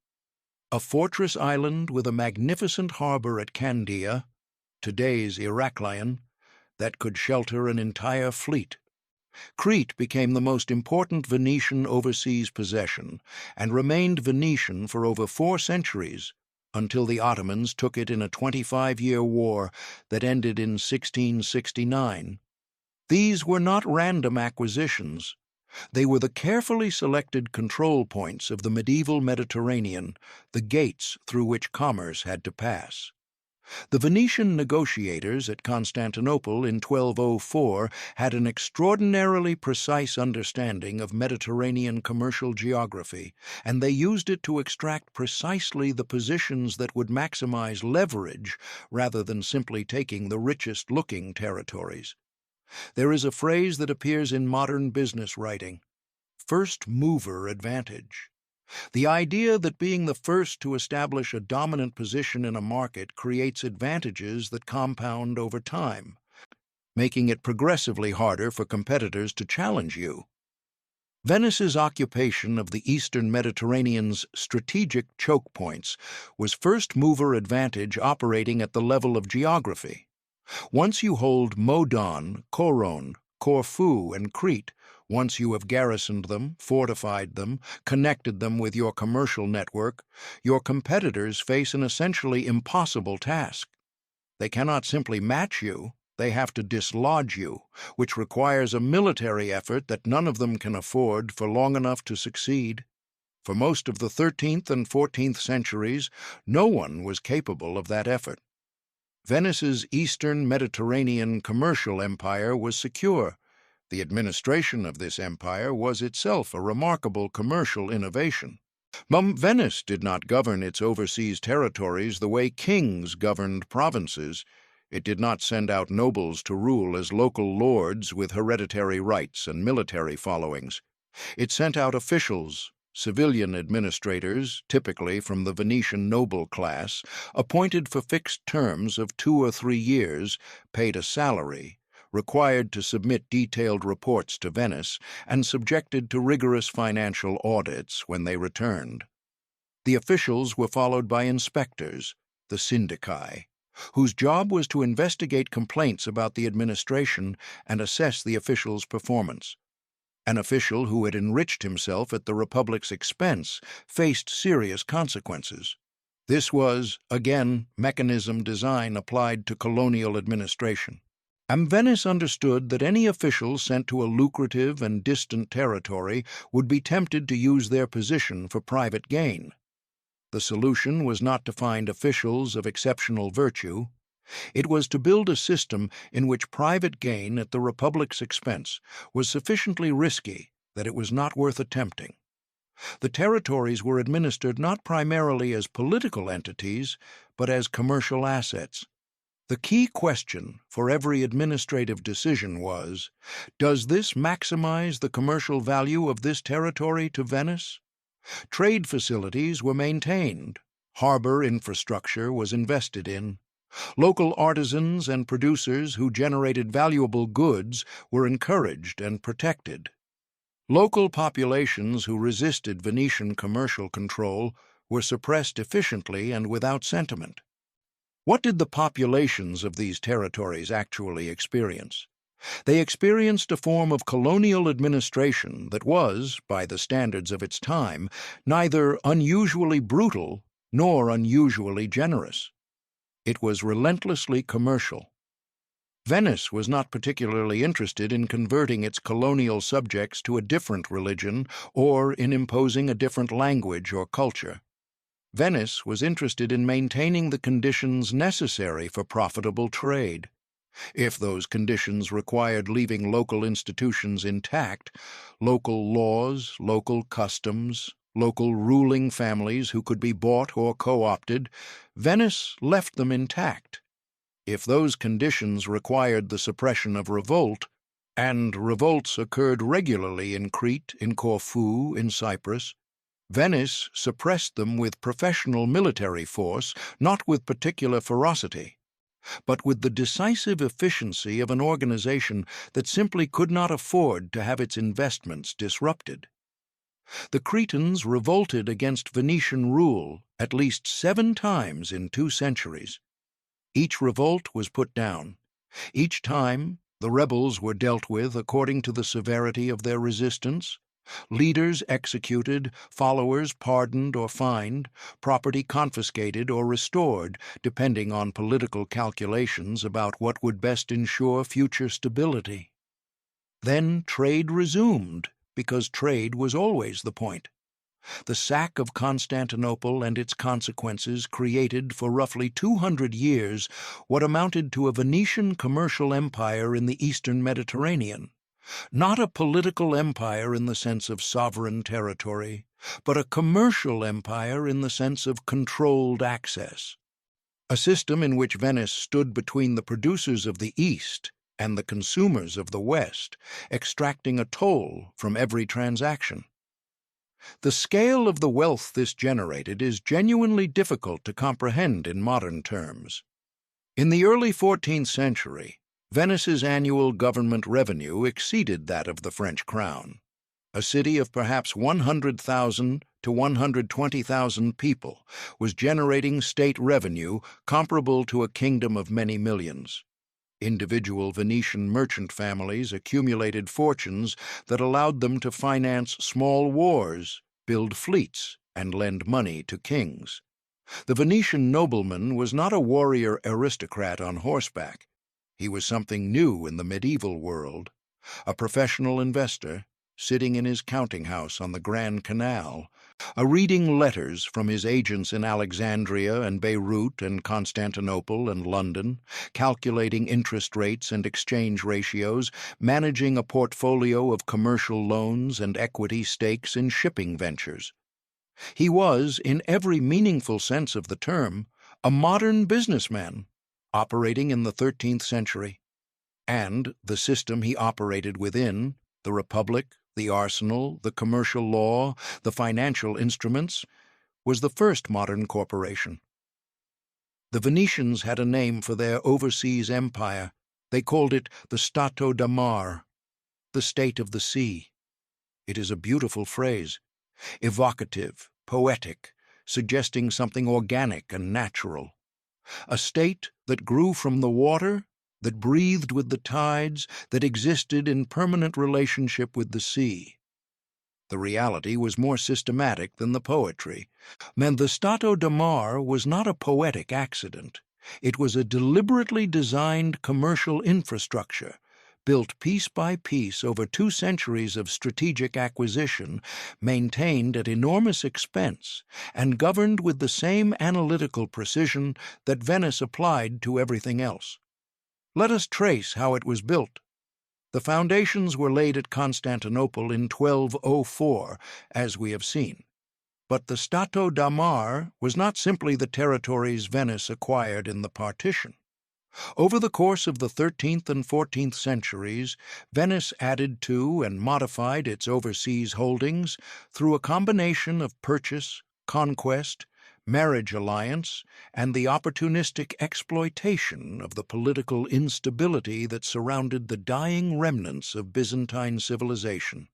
A fortress island with a magnificent harbor at Candia, today's Heraklion, that could shelter an entire fleet. Crete became the most important Venetian overseas possession and remained Venetian for over 4 centuries, until the Ottomans took it in a 25-year war that ended in 1669. These were not random acquisitions. They were the carefully selected control points of the medieval Mediterranean, the gates through which commerce had to pass. The Venetian negotiators at Constantinople in 1204 had an extraordinarily precise understanding of Mediterranean commercial geography, and they used it to extract precisely the positions that would maximize leverage rather than simply taking the richest-looking territories. There is a phrase that appears in modern business writing: first mover advantage. The idea that being the first to establish a dominant position in a market creates advantages that compound over time, making it progressively harder for competitors to challenge you. Venice's occupation of the eastern Mediterranean's strategic choke points was first-mover advantage operating at the level of geography. Once you hold Modon, Coron, Corfu, and Crete, once you have garrisoned them, fortified them, connected them with your commercial network, your competitors face an essentially impossible task. They cannot simply match you, they have to dislodge you, which requires a military effort that none of them can afford for long enough to succeed. For most of the 13th and 14th centuries, no one was capable of that effort. Venice's eastern Mediterranean commercial empire was secure. The administration of this empire was itself a remarkable commercial innovation. Venice did not govern its overseas territories the way kings governed provinces. It did not send out nobles to rule as local lords with hereditary rights and military followings. It sent out officials, civilian administrators, typically from the Venetian noble class, appointed for fixed terms of 2 or 3 years, paid a salary, required to submit detailed reports to Venice, and subjected to rigorous financial audits when they returned. The officials were followed by inspectors, the syndici, whose job was to investigate complaints about the administration and assess the official's performance. An official who had enriched himself at the Republic's expense faced serious consequences. This was, again, mechanism design applied to colonial administration. Venice understood that any official sent to a lucrative and distant territory would be tempted to use their position for private gain. The solution was not to find officials of exceptional virtue. It was to build a system in which private gain at the Republic's expense was sufficiently risky that it was not worth attempting. The territories were administered not primarily as political entities, but as commercial assets. The key question for every administrative decision was, does this maximize the commercial value of this territory to Venice? Trade facilities were maintained. Harbor infrastructure was invested in. Local artisans and producers who generated valuable goods were encouraged and protected. Local populations who resisted Venetian commercial control were suppressed efficiently and without sentiment. What did the populations of these territories actually experience? They experienced a form of colonial administration that was, by the standards of its time, neither unusually brutal nor unusually generous. It was relentlessly commercial. Venice was not particularly interested in converting its colonial subjects to a different religion or in imposing a different language or culture. Venice was interested in maintaining the conditions necessary for profitable trade. If those conditions required leaving local institutions intact, local laws, local customs, local ruling families who could be bought or co-opted, Venice left them intact. If those conditions required the suppression of revolt, and revolts occurred regularly in Crete, in Corfu, in Cyprus, Venice suppressed them with professional military force, not with particular ferocity, but with the decisive efficiency of an organization that simply could not afford to have its investments disrupted. The Cretans revolted against Venetian rule at least 7 times in 2 centuries. Each revolt was put down. Each time, the rebels were dealt with according to the severity of their resistance. Leaders executed, followers pardoned or fined, property confiscated or restored, depending on political calculations about what would best ensure future stability. Then trade resumed, because trade was always the point. The sack of Constantinople and its consequences created for roughly 200 years what amounted to a Venetian commercial empire in the eastern Mediterranean. Not a political empire in the sense of sovereign territory, but a commercial empire in the sense of controlled access. A system in which Venice stood between the producers of the East and the consumers of the West, extracting a toll from every transaction. The scale of the wealth this generated is genuinely difficult to comprehend in modern terms. In the early 14th century, Venice's annual government revenue exceeded that of the French crown. A city of perhaps 100,000 to 120,000 people was generating state revenue comparable to a kingdom of many millions. Individual Venetian merchant families accumulated fortunes that allowed them to finance small wars, build fleets, and lend money to kings. The Venetian nobleman was not a warrior aristocrat on horseback. He was something new in the medieval world, a professional investor sitting in his counting house on the Grand Canal, reading letters from his agents in Alexandria and Beirut and Constantinople and London, calculating interest rates and exchange ratios, managing a portfolio of commercial loans and equity stakes in shipping ventures. He was, in every meaningful sense of the term, a modern businessman operating in the 13th century. And the system he operated within, the Republic, the arsenal, the commercial law, the financial instruments, was the first modern corporation. The Venetians had a name for their overseas empire. They called it the Stato da Mar, the state of the sea. It is a beautiful phrase, evocative, poetic, suggesting something organic and natural. A state that grew from the water, that breathed with the tides, that existed in permanent relationship with the sea. The reality was more systematic than the poetry. The Stato da Mar was not a poetic accident. It was a deliberately designed commercial infrastructure, built piece by piece over 2 centuries of strategic acquisition, maintained at enormous expense, and governed with the same analytical precision that Venice applied to everything else. Let us trace how it was built. The foundations were laid at Constantinople in 1204, as we have seen. But the Stato da Mar was not simply the territories Venice acquired in the partition. Over the course of the 13th and 14th centuries, Venice added to and modified its overseas holdings through a combination of purchase, conquest, marriage alliance, and the opportunistic exploitation of the political instability that surrounded the dying remnants of Byzantine civilization.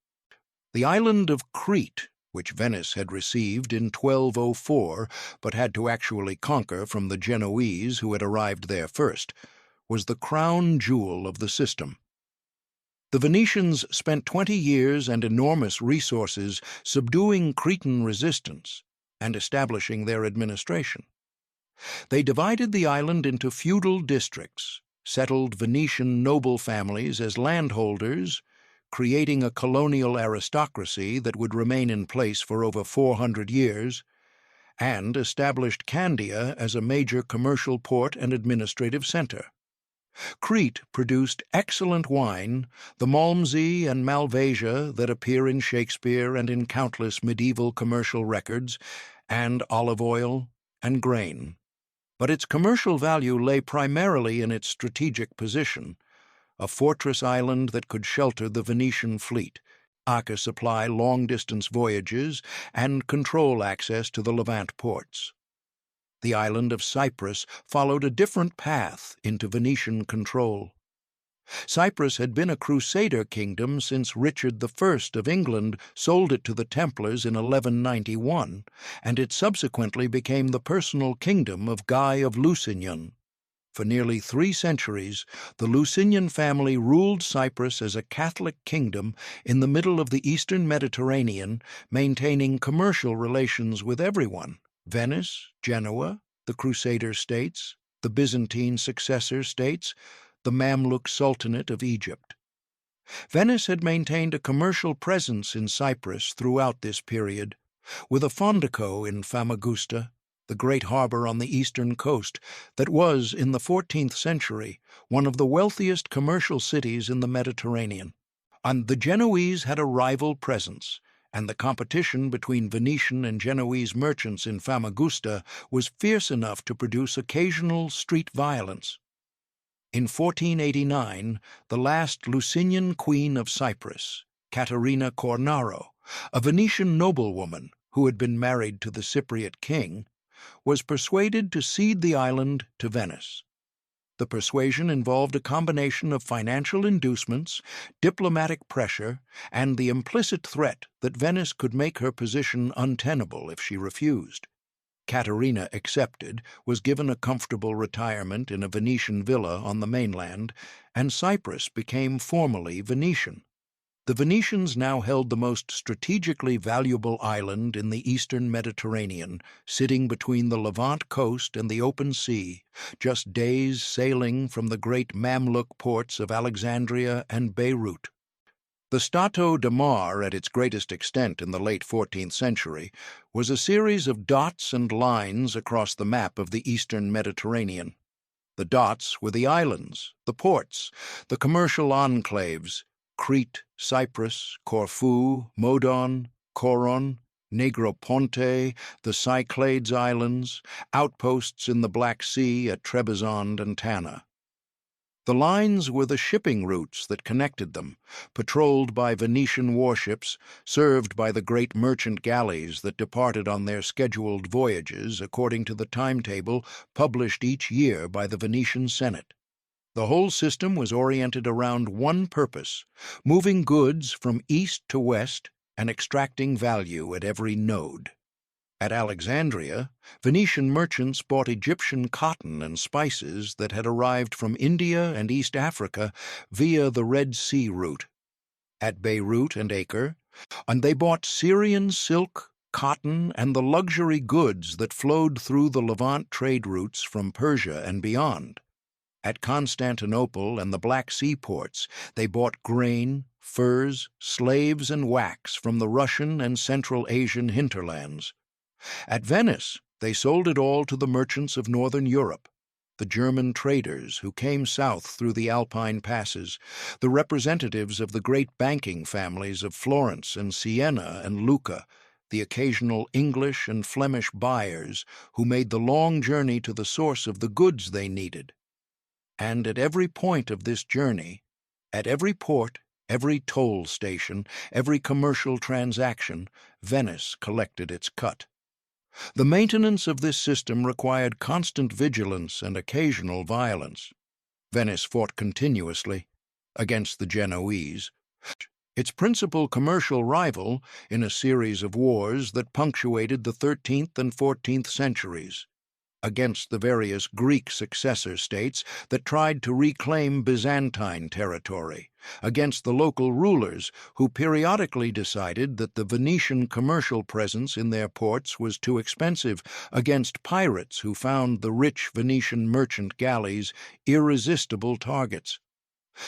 The island of Crete, which Venice had received in 1204 but had to actually conquer from the Genoese who had arrived there first, was the crown jewel of the system. The Venetians spent 20 years and enormous resources subduing Cretan resistance and establishing their administration. They divided the island into feudal districts, settled Venetian noble families as landholders, creating a colonial aristocracy that would remain in place for over 400 years, and established Candia as a major commercial port and administrative center. Crete produced excellent wine, the Malmsey and Malvasia that appear in Shakespeare and in countless medieval commercial records, and olive oil and grain. But its commercial value lay primarily in its strategic position, a fortress island that could shelter the Venetian fleet, supply long-distance voyages, and control access to the Levant ports. The island of Cyprus followed a different path into Venetian control. Cyprus had been a Crusader kingdom since Richard I of England sold it to the Templars in 1191, and it subsequently became the personal kingdom of Guy of Lusignan. For nearly 3 centuries, the Lusignan family ruled Cyprus as a Catholic kingdom in the middle of the eastern Mediterranean, maintaining commercial relations with everyone: Venice, Genoa, the Crusader states, the Byzantine successor states, the Mamluk Sultanate of Egypt. Venice had maintained a commercial presence in Cyprus throughout this period, with a fondico in Famagusta, the great harbor on the eastern coast that was, in the 14th century, one of the wealthiest commercial cities in the Mediterranean. And the Genoese had a rival presence, and the competition between Venetian and Genoese merchants in Famagusta was fierce enough to produce occasional street violence. In 1489, the last Lusignan queen of Cyprus, Caterina Cornaro, a Venetian noblewoman who had been married to the Cypriot king, was persuaded to cede the island to Venice. The persuasion involved a combination of financial inducements, diplomatic pressure, and the implicit threat that Venice could make her position untenable if she refused. Caterina accepted, was given a comfortable retirement in a Venetian villa on the mainland, and Cyprus became formally Venetian. The Venetians now held the most strategically valuable island in the eastern Mediterranean, sitting between the Levant coast and the open sea, just days sailing from the great Mamluk ports of Alexandria and Beirut. The Stato de Mar, at its greatest extent in the late 14th century, was a series of dots and lines across the map of the eastern Mediterranean. The dots were the islands, the ports, the commercial enclaves: Crete, Cyprus, Corfu, Modon, Coron, Negroponte, the Cyclades Islands, outposts in the Black Sea at Trebizond and Tanna. The lines were the shipping routes that connected them, patrolled by Venetian warships, served by the great merchant galleys that departed on their scheduled voyages according to the timetable published each year by the Venetian Senate. The whole system was oriented around one purpose: moving goods from east to west and extracting value at every node. At Alexandria, Venetian merchants bought Egyptian cotton and spices that had arrived from India and East Africa via the Red Sea route. At Beirut and Acre, and they bought Syrian silk, cotton, and the luxury goods that flowed through the Levant trade routes from Persia and beyond. At Constantinople and the Black Sea ports, they bought grain, furs, slaves, and wax from the Russian and Central Asian hinterlands. At Venice, they sold it all to the merchants of northern Europe, the German traders who came south through the Alpine passes, the representatives of the great banking families of Florence and Siena and Lucca, the occasional English and Flemish buyers who made the long journey to the source of the goods they needed. And at every point of this journey, at every port, every toll station, every commercial transaction, Venice collected its cut. The maintenance of this system required constant vigilance and occasional violence. Venice fought continuously against the Genoese, its principal commercial rival in a series of wars that punctuated the 13th and 14th centuries, against the various Greek successor states that tried to reclaim Byzantine territory, against the local rulers who periodically decided that the Venetian commercial presence in their ports was too expensive, against pirates who found the rich Venetian merchant galleys irresistible targets.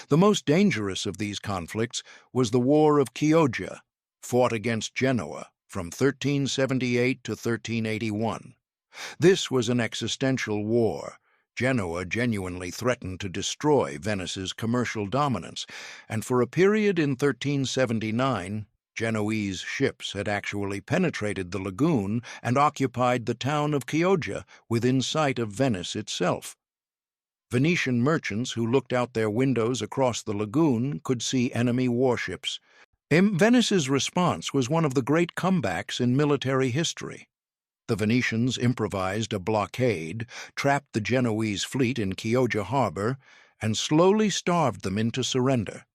The most dangerous of these conflicts was the War of Chioggia, fought against Genoa from 1378 to 1381. This was an existential war. Genoa genuinely threatened to destroy Venice's commercial dominance, and for a period in 1379, Genoese ships had actually penetrated the lagoon and occupied the town of Chioggia within sight of Venice itself. Venetian merchants who looked out their windows across the lagoon could see enemy warships. Venice's response was one of the great comebacks in military history. The Venetians improvised a blockade, trapped the Genoese fleet in Chioggia harbor, and slowly starved them into surrender.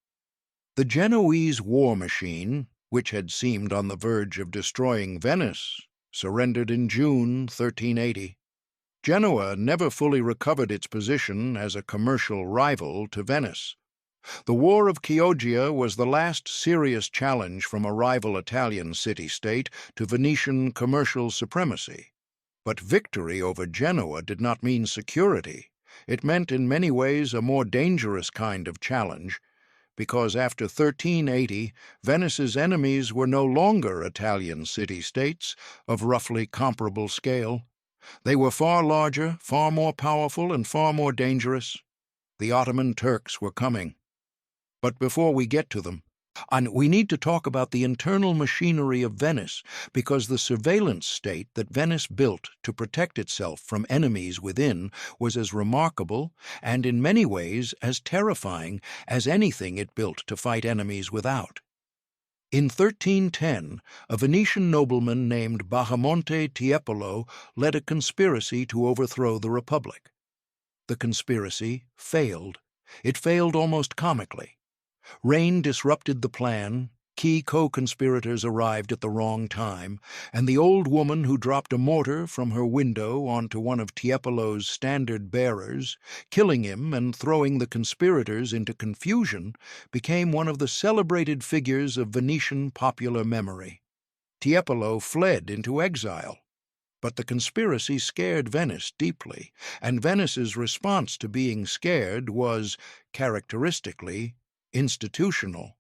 The Genoese war machine, which had seemed on the verge of destroying Venice, surrendered in June 1380. Genoa never fully recovered its position as a commercial rival to Venice. The War of Chioggia was the last serious challenge from a rival Italian city-state to Venetian commercial supremacy. But victory over Genoa did not mean security. It meant in many ways a more dangerous kind of challenge, because after 1380, Venice's enemies were no longer Italian city-states of roughly comparable scale. They were far larger, far more powerful, and far more dangerous. The Ottoman Turks were coming. But before we get to them, we need to talk about the internal machinery of Venice, because the surveillance state that Venice built to protect itself from enemies within was as remarkable and in many ways as terrifying as anything it built to fight enemies without. In 1310, a Venetian nobleman named Bahamonte Tiepolo led a conspiracy to overthrow the Republic. The conspiracy failed. It failed almost comically. Rain disrupted the plan, key co-conspirators arrived at the wrong time, and the old woman who dropped a mortar from her window onto one of Tiepolo's standard-bearers, killing him and throwing the conspirators into confusion, became one of the celebrated figures of Venetian popular memory. Tiepolo fled into exile. But the conspiracy scared Venice deeply, and Venice's response to being scared was, characteristically, institutional.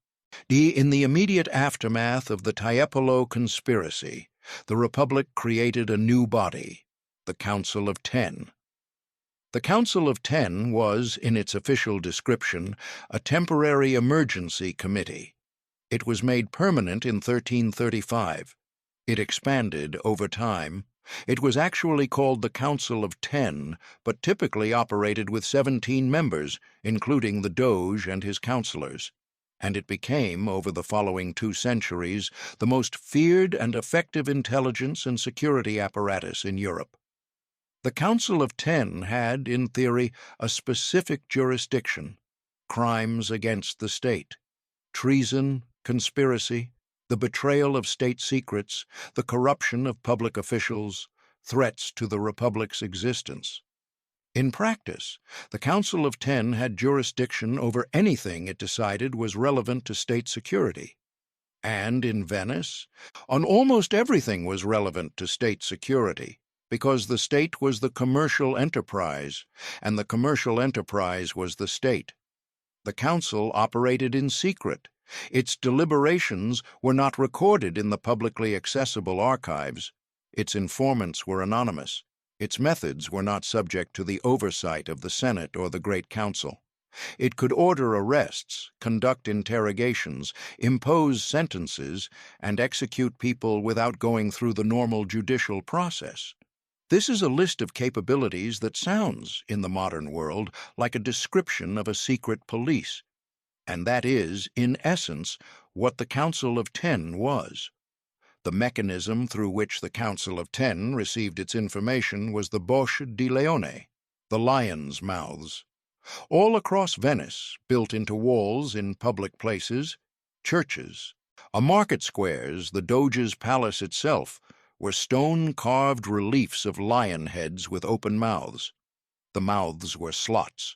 In the immediate aftermath of the Tiepolo conspiracy, the Republic created a new body, the Council of Ten. The Council of Ten was, in its official description, a temporary emergency committee. It was made permanent in 1335. It expanded over time. It was actually called the Council of Ten, but typically operated with 17 members, including the Doge and his councillors. And it became, over the following 2 centuries, the most feared and effective intelligence and security apparatus in Europe. The Council of Ten had, in theory, a specific jurisdiction: crimes against the state, treason, conspiracy, the betrayal of state secrets, the corruption of public officials, threats to the Republic's existence. In practice, the Council of Ten had jurisdiction over anything it decided was relevant to state security. And in Venice, on almost everything was relevant to state security, because the state was the commercial enterprise, and the commercial enterprise was the state. The council operated in secret. Its deliberations were not recorded in the publicly accessible archives. Its informants were anonymous. Its methods were not subject to the oversight of the Senate or the Great Council. It could order arrests, conduct interrogations, impose sentences, and execute people without going through the normal judicial process. This is a list of capabilities that sounds, in the modern world, like a description of a secret police. And that is, in essence, what the Council of Ten was. The mechanism through which the Council of Ten received its information was the Bocche di Leone, the lion's mouths. All across Venice, built into walls in public places, churches, market squares, the Doge's palace itself, were stone-carved reliefs of lion heads with open mouths. The mouths were slots.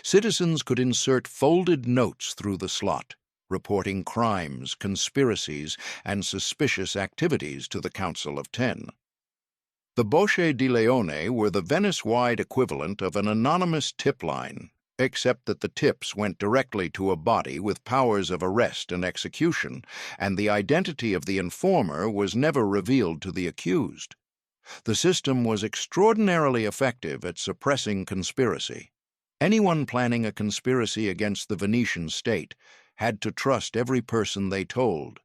Citizens could insert folded notes through the slot, reporting crimes, conspiracies, and suspicious activities to the Council of Ten. The Bocche di Leone were the Venice-wide equivalent of an anonymous tip line, except that the tips went directly to a body with powers of arrest and execution, and the identity of the informer was never revealed to the accused. The system was extraordinarily effective at suppressing conspiracy. Anyone planning a conspiracy against the Venetian state had to trust every person they told.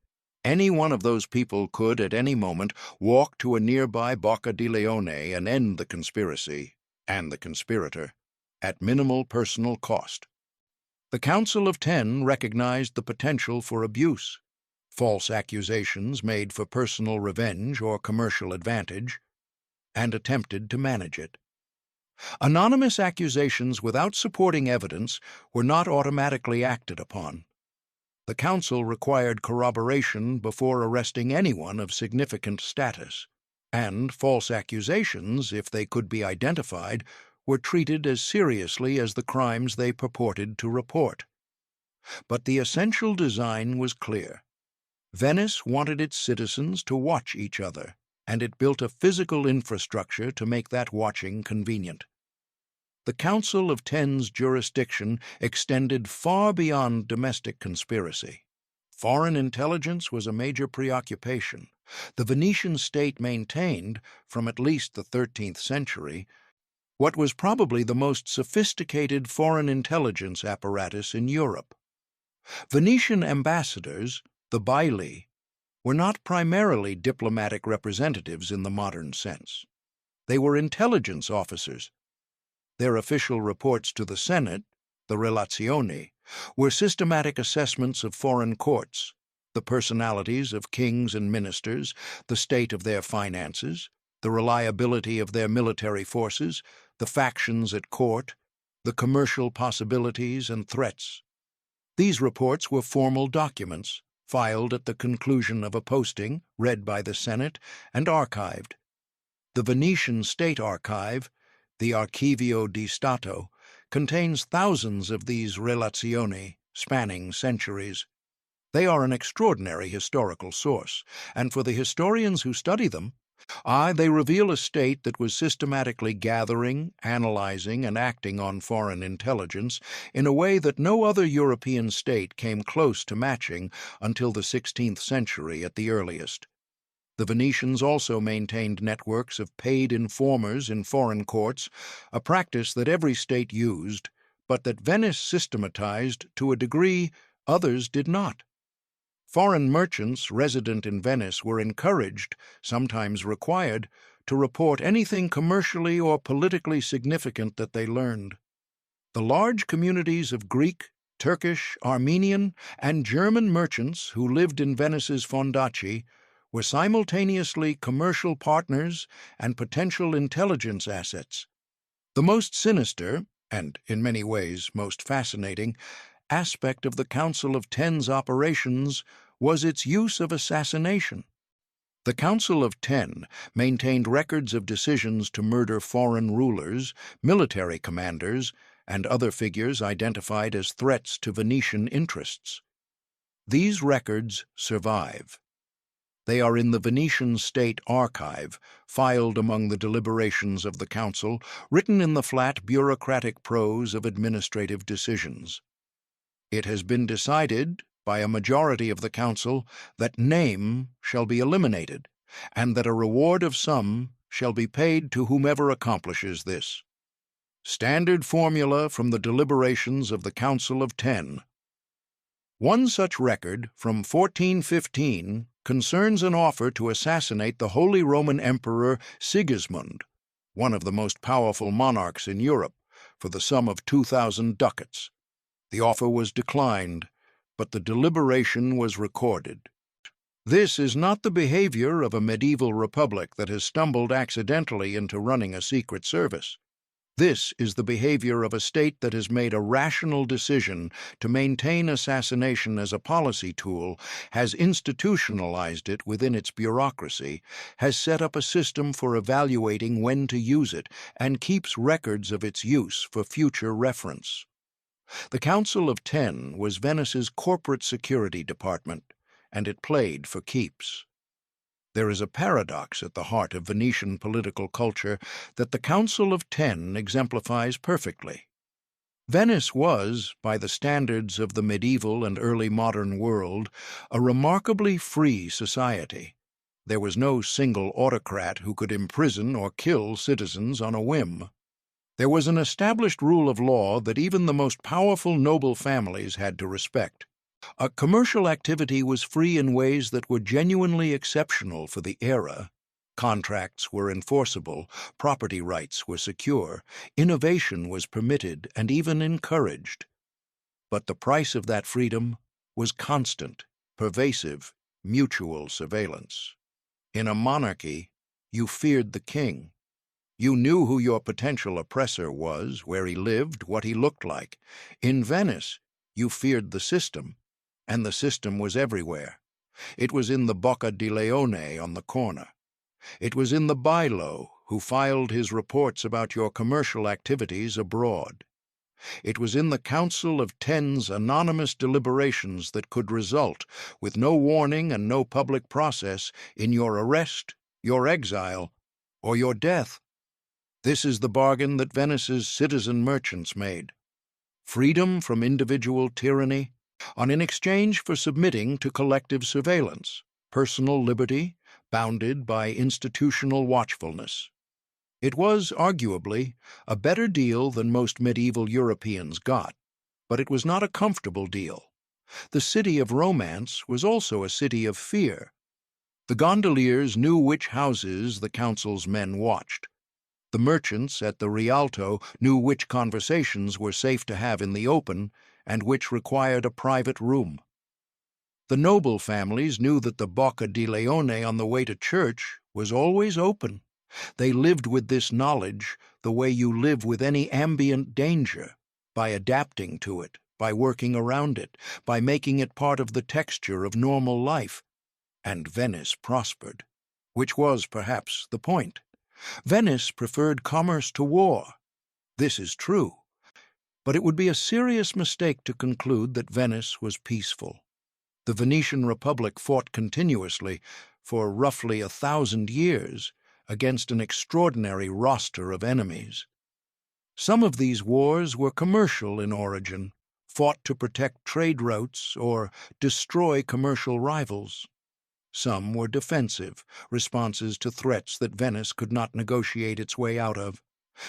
Any one of those people could, at any moment, walk to a nearby Bocche di Leone and end the conspiracy, and the conspirator, at minimal personal cost. The Council of Ten recognized the potential for abuse, false accusations made for personal revenge or commercial advantage, and attempted to manage it. Anonymous accusations without supporting evidence were not automatically acted upon. The council required corroboration before arresting anyone of significant status, and false accusations, if they could be identified, were treated as seriously as the crimes they purported to report. But the essential design was clear. Venice wanted its citizens to watch each other, and it built a physical infrastructure to make that watching convenient. The Council of Ten's jurisdiction extended far beyond domestic conspiracy. Foreign intelligence was a major preoccupation. The Venetian state maintained, from at least the 13th century, what was probably the most sophisticated foreign intelligence apparatus in Europe. Venetian ambassadors, the baili, were not primarily diplomatic representatives in the modern sense. They were intelligence officers. Their official reports to the Senate, the relazioni, were systematic assessments of foreign courts, the personalities of kings and ministers, the state of their finances, the reliability of their military forces, the factions at court, the commercial possibilities and threats. These reports were formal documents, filed at the conclusion of a posting, read by the Senate, and archived. The Venetian State Archive, the Archivio di Stato, contains thousands of these relazioni, spanning centuries. They are an extraordinary historical source, and for the historians who study them, they reveal a state that was systematically gathering, analyzing, and acting on foreign intelligence in a way that no other European state came close to matching until the 16th century at the earliest. The Venetians also maintained networks of paid informers in foreign courts, a practice that every state used, but that Venice systematized to a degree others did not. Foreign merchants resident in Venice were encouraged, sometimes required, to report anything commercially or politically significant that they learned. The large communities of Greek, Turkish, Armenian, and German merchants who lived in Venice's Fondaci were simultaneously commercial partners and potential intelligence assets. The most sinister, and in many ways most fascinating, aspect of the Council of Ten's operations was its use of assassination. The Council of Ten maintained records of decisions to murder foreign rulers, military commanders, and other figures identified as threats to Venetian interests. These records survive. They are in the Venetian State Archive, filed among the deliberations of the Council, written in the flat bureaucratic prose of administrative decisions. It has been decided, by a majority of the Council, that name shall be eliminated, and that a reward of sum shall be paid to whomever accomplishes this. Standard formula from the deliberations of the Council of Ten. One such record, from 1415, concerns an offer to assassinate the Holy Roman Emperor Sigismund, one of the most powerful monarchs in Europe, for the sum of 2,000 ducats. The offer was declined, but the deliberation was recorded. This is not the behavior of a medieval republic that has stumbled accidentally into running a secret service. This is the behavior of a state that has made a rational decision to maintain assassination as a policy tool, has institutionalized it within its bureaucracy, has set up a system for evaluating when to use it, and keeps records of its use for future reference. The Council of Ten was Venice's corporate security department, and it played for keeps. There is a paradox at the heart of Venetian political culture that the Council of Ten exemplifies perfectly. Venice was, by the standards of the medieval and early modern world, a remarkably free society. There was no single autocrat who could imprison or kill citizens on a whim. There was an established rule of law that even the most powerful noble families had to respect. Commercial activity was free in ways that were genuinely exceptional for the era. Contracts were enforceable, property rights were secure, innovation was permitted and even encouraged. But the price of that freedom was constant, pervasive, mutual surveillance. In a monarchy, you feared the king. You knew who your potential oppressor was, where he lived, what he looked like. In Venice, you feared the system, and the system was everywhere. It was in the Bocca di Leone on the corner. It was in the bailo who filed his reports about your commercial activities abroad. It was in the Council of Ten's anonymous deliberations that could result, with no warning and no public process, in your arrest, your exile, or your death. This is the bargain that Venice's citizen merchants made. Freedom from individual tyranny, in exchange for submitting to collective surveillance, personal liberty, bounded by institutional watchfulness. It was, arguably, a better deal than most medieval Europeans got, but it was not a comfortable deal. The city of romance was also a city of fear. The gondoliers knew which houses the council's men watched. The merchants at the Rialto knew which conversations were safe to have in the open and which required a private room. The noble families knew that the Bocca di Leone on the way to church was always open, They lived with this knowledge the way you live with any ambient danger, by adapting to it, by working around it, by making it part of the texture of normal life. And Venice prospered, which was perhaps the point. Venice preferred commerce to war. This is true. But it would be a serious mistake to conclude that Venice was peaceful. The Venetian Republic fought continuously, for roughly 1,000 years, against an extraordinary roster of enemies. Some of these wars were commercial in origin, fought to protect trade routes or destroy commercial rivals. Some were defensive, responses to threats that Venice could not negotiate its way out of.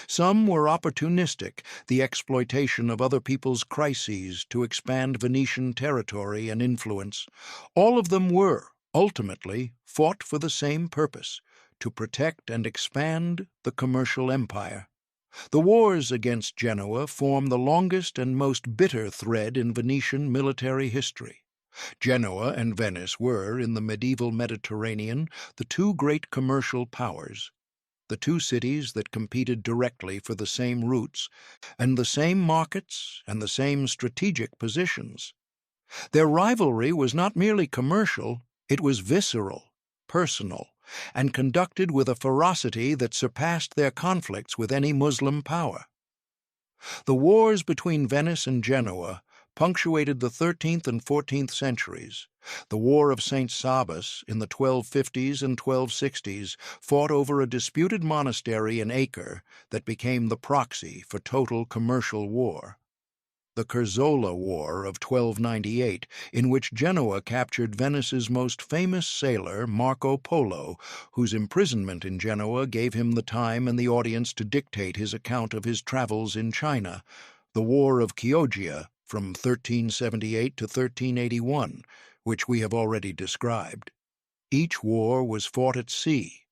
Some were opportunistic, the exploitation of other people's crises to expand Venetian territory and influence. All of them were, ultimately, fought for the same purpose, to protect and expand the commercial empire. The wars against Genoa form the longest and most bitter thread in Venetian military history. Genoa and Venice were, in the medieval Mediterranean, the two great commercial powers, the two cities that competed directly for the same routes and the same markets and the same strategic positions. Their rivalry was not merely commercial, it was visceral, personal, and conducted with a ferocity that surpassed their conflicts with any Muslim power. The wars between Venice and Genoa punctuated the 13th and 14th centuries. The War of St. Sabas in the 1250s and 1260s fought over a disputed monastery in Acre that became the proxy for total commercial war. The Curzola War of 1298, in which Genoa captured Venice's most famous sailor, Marco Polo, whose imprisonment in Genoa gave him the time and the audience to dictate his account of his travels in China. The War of Chioggia, from 1378 to 1381, which we have already described. Each war was fought at sea,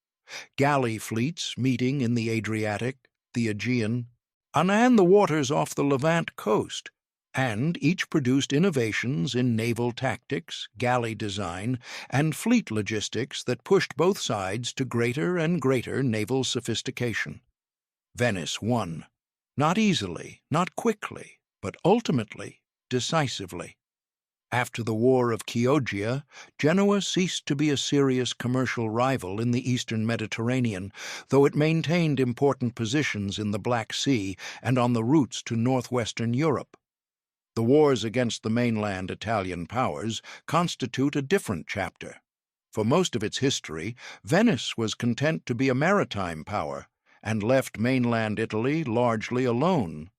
galley fleets meeting in the Adriatic, the Aegean, and the waters off the Levant coast, and each produced innovations in naval tactics, galley design, and fleet logistics that pushed both sides to greater and greater naval sophistication. Venice won, not easily, not quickly, but ultimately, decisively. After the War of Chioggia, Genoa ceased to be a serious commercial rival in the eastern Mediterranean, though it maintained important positions in the Black Sea and on the routes to northwestern Europe. The wars against the mainland Italian powers constitute a different chapter. For most of its history, Venice was content to be a maritime power and left mainland Italy largely alone.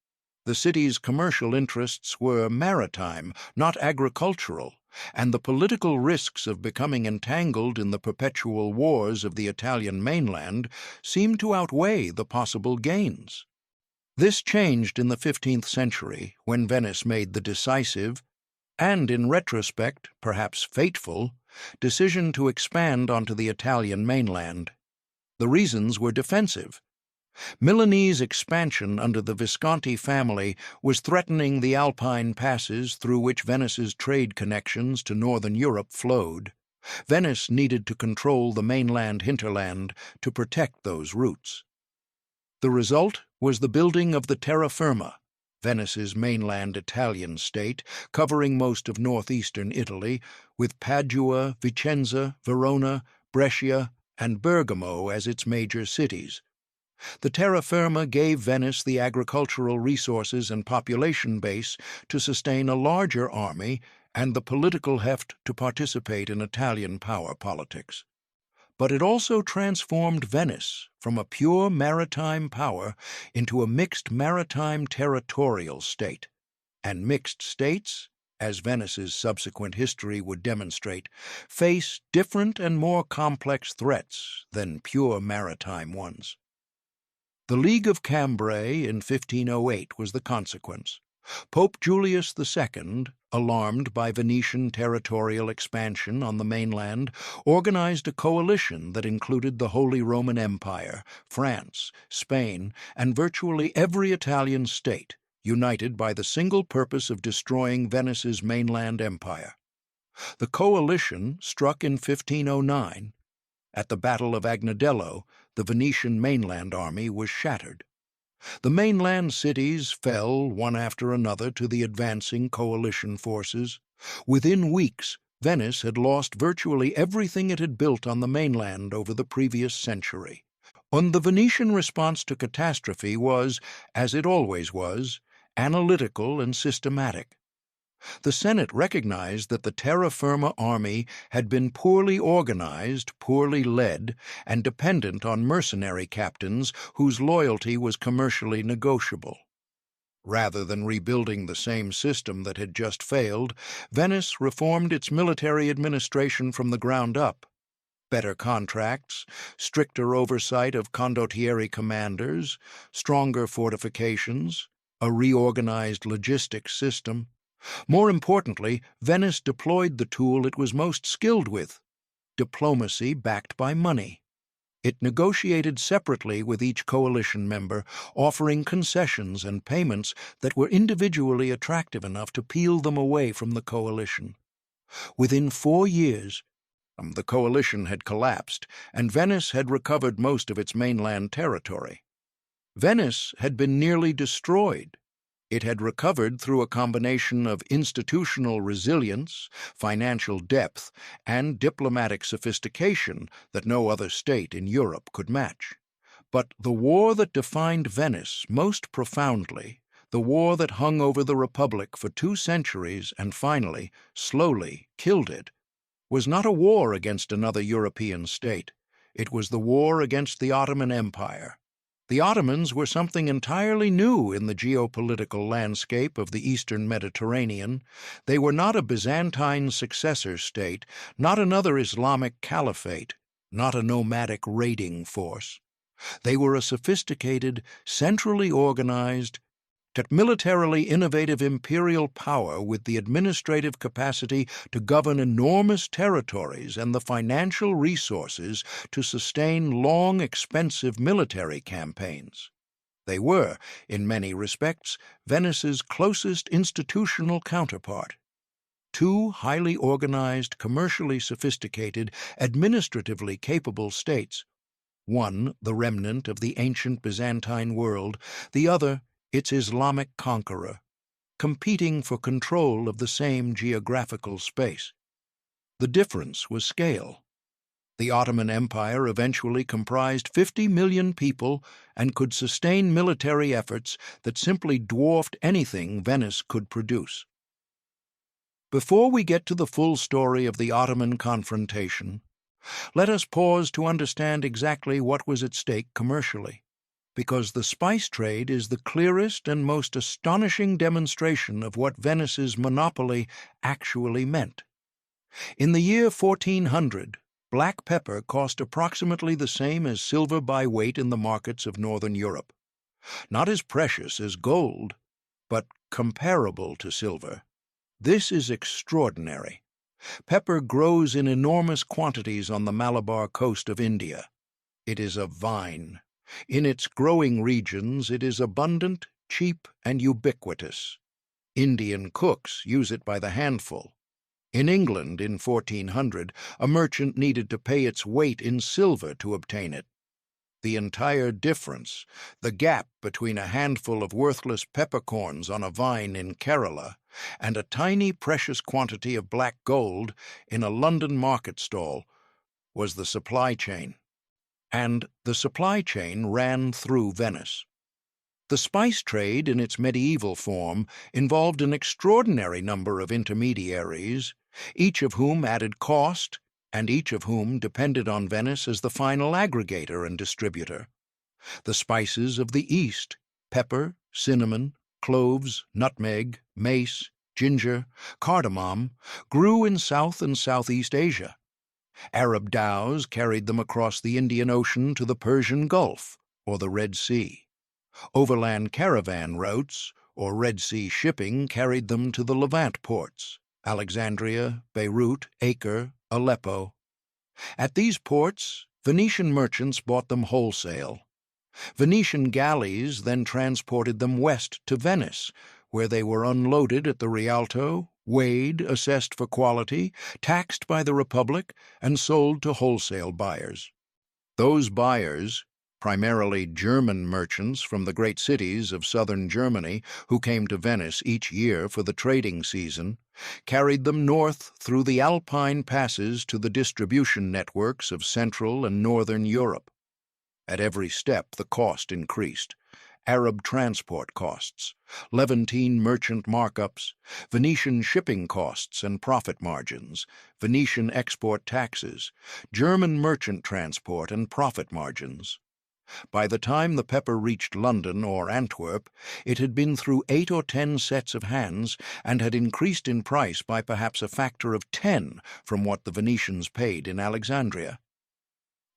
The city's commercial interests were maritime, not agricultural, and the political risks of becoming entangled in the perpetual wars of the Italian mainland seemed to outweigh the possible gains. This changed in the 15th century when Venice made the decisive, and in retrospect, perhaps fateful, decision to expand onto the Italian mainland. The reasons were defensive. Milanese expansion under the Visconti family was threatening the Alpine passes through which Venice's trade connections to northern Europe flowed. Venice needed to control the mainland hinterland to protect those routes. The result was the building of the terra firma, Venice's mainland Italian state, covering most of northeastern Italy, with Padua, Vicenza, Verona, Brescia, and Bergamo as its major cities. The terra firma gave Venice the agricultural resources and population base to sustain a larger army and the political heft to participate in Italian power politics. But it also transformed Venice from a pure maritime power into a mixed maritime territorial state. And mixed states, as Venice's subsequent history would demonstrate, face different and more complex threats than pure maritime ones. The League of Cambrai in 1508 was the consequence. Pope Julius II, alarmed by Venetian territorial expansion on the mainland, organized a coalition that included the Holy Roman Empire, France, Spain, and virtually every Italian state, united by the single purpose of destroying Venice's mainland empire. The coalition, struck in 1509, At the Battle of Agnadello, the Venetian mainland army was shattered. The mainland cities fell one after another to the advancing coalition forces. Within weeks, Venice had lost virtually everything it had built on the mainland over the previous century. And the Venetian response to catastrophe was, as it always was, analytical and systematic. The Senate recognized that the terra firma army had been poorly organized, poorly led, and dependent on mercenary captains whose loyalty was commercially negotiable. Rather than rebuilding the same system that had just failed, Venice reformed its military administration from the ground up. Better contracts, stricter oversight of condottieri commanders, stronger fortifications, a reorganized logistics system. More importantly, Venice deployed the tool it was most skilled with: diplomacy backed by money. It negotiated separately with each coalition member, offering concessions and payments that were individually attractive enough to peel them away from the coalition. Within 4 years, the coalition had collapsed, and Venice had recovered most of its mainland territory. Venice had been nearly destroyed. It had recovered through a combination of institutional resilience, financial depth, and diplomatic sophistication that no other state in Europe could match. But the war that defined Venice most profoundly, the war that hung over the Republic for 2 centuries and finally, slowly, killed it, was not a war against another European state. It was the war against the Ottoman Empire. The Ottomans were something entirely new in the geopolitical landscape of the Eastern Mediterranean. They were not a Byzantine successor state, not another Islamic caliphate, not a nomadic raiding force. They were a sophisticated, centrally organized, militarily innovative imperial power with the administrative capacity to govern enormous territories and the financial resources to sustain long, expensive military campaigns. They were, in many respects, Venice's closest institutional counterpart. 2 highly organized, commercially sophisticated, administratively capable states, one the remnant of the ancient Byzantine world, the other its Islamic conqueror, competing for control of the same geographical space. The difference was scale. The Ottoman Empire eventually comprised 50 million people and could sustain military efforts that simply dwarfed anything Venice could produce. Before we get to the full story of the Ottoman confrontation, let us pause to understand exactly what was at stake commercially, because the spice trade is the clearest and most astonishing demonstration of what Venice's monopoly actually meant. In the year 1400, black pepper cost approximately the same as silver by weight in the markets of northern Europe. Not as precious as gold, but comparable to silver. This is extraordinary. Pepper grows in enormous quantities on the Malabar coast of India. It is a vine. In its growing regions, it is abundant, cheap, and ubiquitous. Indian cooks use it by the handful. In England, in 1400, a merchant needed to pay its weight in silver to obtain it. The entire difference, the gap between a handful of worthless peppercorns on a vine in Kerala and a tiny precious quantity of black gold in a London market stall, was the supply chain. And the supply chain ran through Venice. The spice trade in its medieval form involved an extraordinary number of intermediaries, each of whom added cost, and each of whom depended on Venice as the final aggregator and distributor. The spices of the East, pepper, cinnamon, cloves, nutmeg, mace, ginger, cardamom, grew in South and Southeast Asia. Arab dhows carried them across the Indian Ocean to the Persian Gulf or the Red Sea. Overland caravan routes or Red Sea shipping carried them to the Levant ports, Alexandria, Beirut, Acre, Aleppo. At these ports, Venetian merchants bought them wholesale. Venetian galleys then transported them west to Venice, where they were unloaded at the Rialto weighed, assessed for quality, taxed by the Republic, and sold to wholesale buyers. Those buyers, primarily German merchants from the great cities of southern Germany who came to Venice each year for the trading season, carried them north through the Alpine passes to the distribution networks of Central and Northern Europe. At every step, the cost increased. Arab transport costs, Levantine merchant markups, Venetian shipping costs and profit margins, Venetian export taxes, German merchant transport and profit margins. By the time the pepper reached London or Antwerp, it had been through 8 or 10 sets of hands and had increased in price by perhaps a factor of 10 from what the Venetians paid in Alexandria.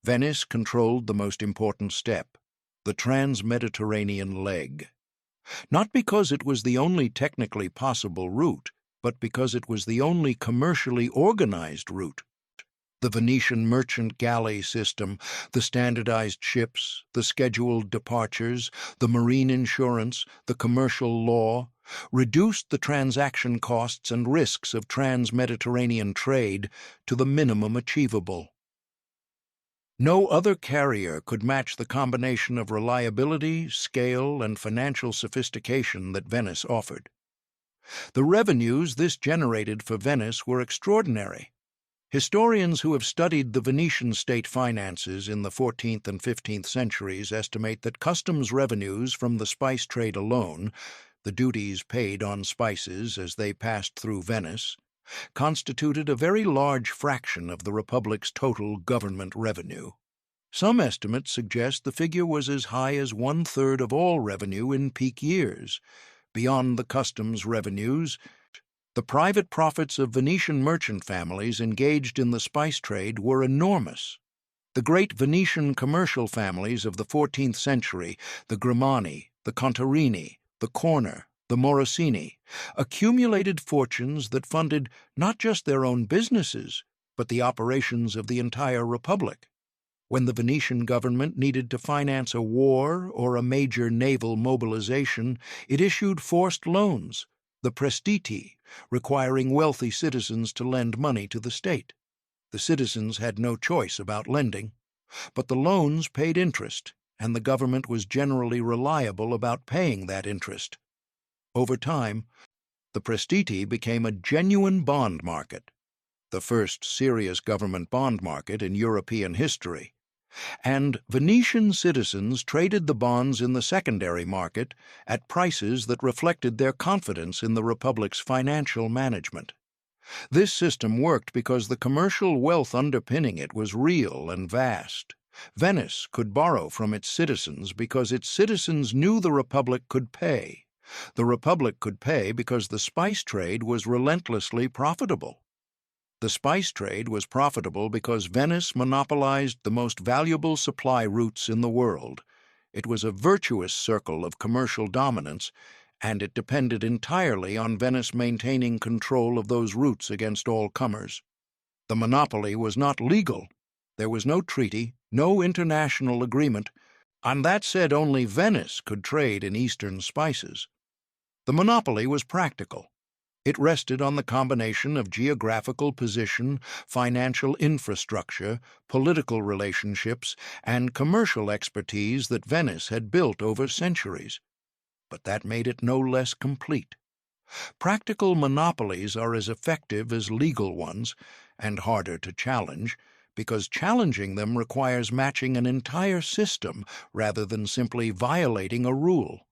Venice controlled the most important step, the trans-Mediterranean leg. Not because it was the only technically possible route, but because it was the only commercially organized route. The Venetian merchant galley system, the standardized ships, the scheduled departures, the marine insurance, the commercial law, reduced the transaction costs and risks of trans-Mediterranean trade to the minimum achievable. No other carrier could match the combination of reliability, scale, and financial sophistication that Venice offered. The revenues this generated for Venice were extraordinary. Historians who have studied the Venetian state finances in the 14th and 15th centuries estimate that customs revenues from the spice trade alone, the duties paid on spices as they passed through Venice, constituted a very large fraction of the Republic's total government revenue. Some estimates suggest the figure was as high as 1/3 of all revenue in peak years. Beyond the customs revenues, the private profits of Venetian merchant families engaged in the spice trade were enormous. The great Venetian commercial families of the 14th century, the Grimani, the Contarini, the Corner, the Morosini, accumulated fortunes that funded not just their own businesses, but the operations of the entire Republic. When the Venetian government needed to finance a war or a major naval mobilization, it issued forced loans, the prestiti, requiring wealthy citizens to lend money to the state. The citizens had no choice about lending, but the loans paid interest, and the government was generally reliable about paying that interest. Over time, the prestiti became a genuine bond market, the first serious government bond market in European history, and Venetian citizens traded the bonds in the secondary market at prices that reflected their confidence in the Republic's financial management. This system worked because the commercial wealth underpinning it was real and vast. Venice could borrow from its citizens because its citizens knew the Republic could pay. The Republic could pay because the spice trade was relentlessly profitable. The spice trade was profitable because Venice monopolized the most valuable supply routes in the world. It was a virtuous circle of commercial dominance, and it depended entirely on Venice maintaining control of those routes against all comers. The monopoly was not legal. There was no treaty, no international agreement, and that said only Venice could trade in Eastern spices. The monopoly was practical. It rested on the combination of geographical position, financial infrastructure, political relationships, and commercial expertise that Venice had built over centuries. But that made it no less complete. Practical monopolies are as effective as legal ones, and harder to challenge, because challenging them requires matching an entire system rather than simply violating a rule.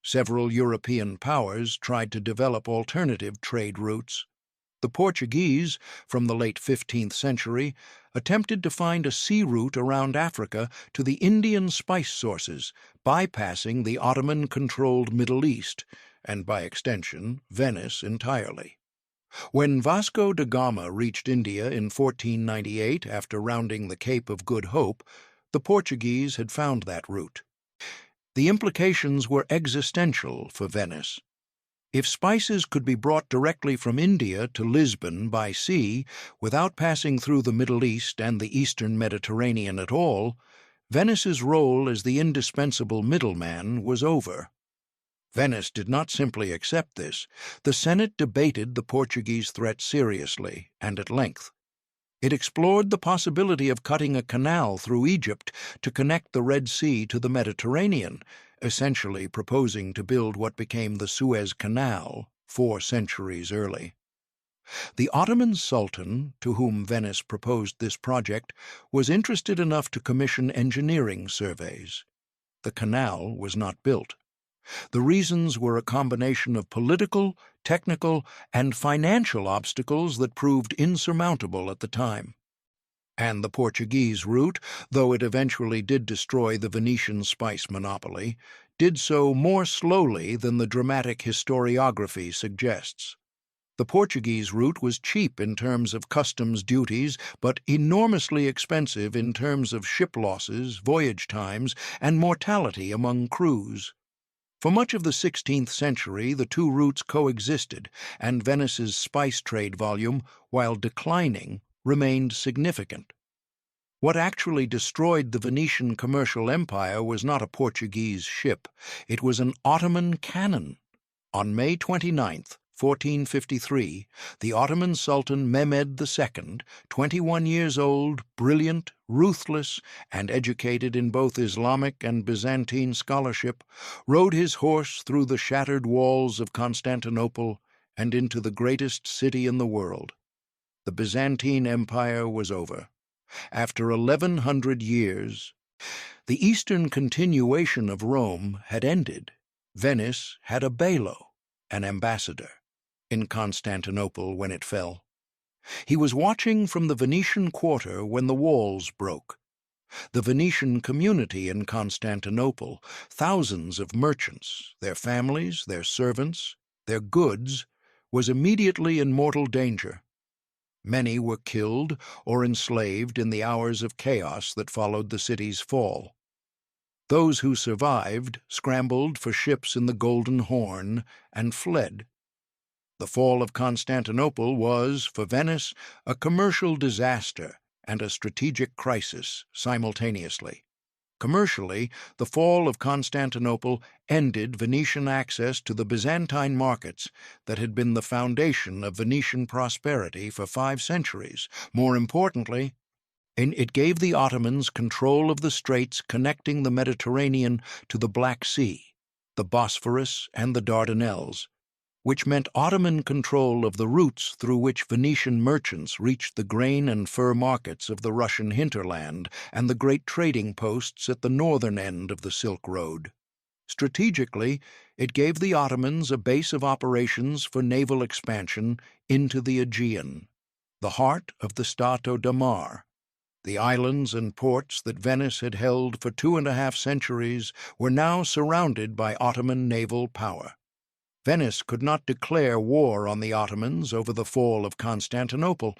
Several European powers tried to develop alternative trade routes. The Portuguese, from the late 15th century, attempted to find a sea route around Africa to the Indian spice sources, bypassing the Ottoman-controlled Middle East, and by extension, Venice entirely. When Vasco da Gama reached India in 1498 after rounding the Cape of Good Hope, the Portuguese had found that route. The implications were existential for Venice. If spices could be brought directly from India to Lisbon by sea without passing through the Middle East and the Eastern Mediterranean at all, Venice's role as the indispensable middleman was over. Venice did not simply accept this. The Senate debated the Portuguese threat seriously and at length. It explored the possibility of cutting a canal through Egypt to connect the Red Sea to the Mediterranean, essentially proposing to build what became the Suez Canal 4 centuries early. The Ottoman Sultan, to whom Venice proposed this project, was interested enough to commission engineering surveys. The canal was not built. The reasons were a combination of political, technical, and financial obstacles that proved insurmountable at the time. And the Portuguese route, though it eventually did destroy the Venetian spice monopoly, did so more slowly than the dramatic historiography suggests. The Portuguese route was cheap in terms of customs duties, but enormously expensive in terms of ship losses, voyage times, and mortality among crews. For much of the 16th century, the two routes coexisted, and Venice's spice trade volume, while declining, remained significant. What actually destroyed the Venetian commercial empire was not a Portuguese ship. It was an Ottoman cannon. On May 29, 1453, the Ottoman Sultan Mehmed II, 21 years old, brilliant, ruthless, and educated in both Islamic and Byzantine scholarship, rode his horse through the shattered walls of Constantinople and into the greatest city in the world. The Byzantine Empire was over. After 1100 years, the eastern continuation of Rome had ended. Venice had a bailo, an ambassador, in Constantinople when it fell. He was watching from the Venetian quarter when the walls broke. The Venetian community in Constantinople, thousands of merchants, their families, their servants, their goods, was immediately in mortal danger. Many were killed or enslaved in the hours of chaos that followed the city's fall. Those who survived scrambled for ships in the Golden Horn and fled. The fall of Constantinople was, for Venice, a commercial disaster and a strategic crisis simultaneously. Commercially, the fall of Constantinople ended Venetian access to the Byzantine markets that had been the foundation of Venetian prosperity for 5 centuries. More importantly, it gave the Ottomans control of the straits connecting the Mediterranean to the Black Sea, the Bosphorus, and the Dardanelles, which meant Ottoman control of the routes through which Venetian merchants reached the grain and fur markets of the Russian hinterland and the great trading posts at the northern end of the Silk Road. Strategically, it gave the Ottomans a base of operations for naval expansion into the Aegean, the heart of the Stato da Mar. The islands and ports that Venice had held for 2.5 centuries were now surrounded by Ottoman naval power. Venice could not declare war on the Ottomans over the fall of Constantinople.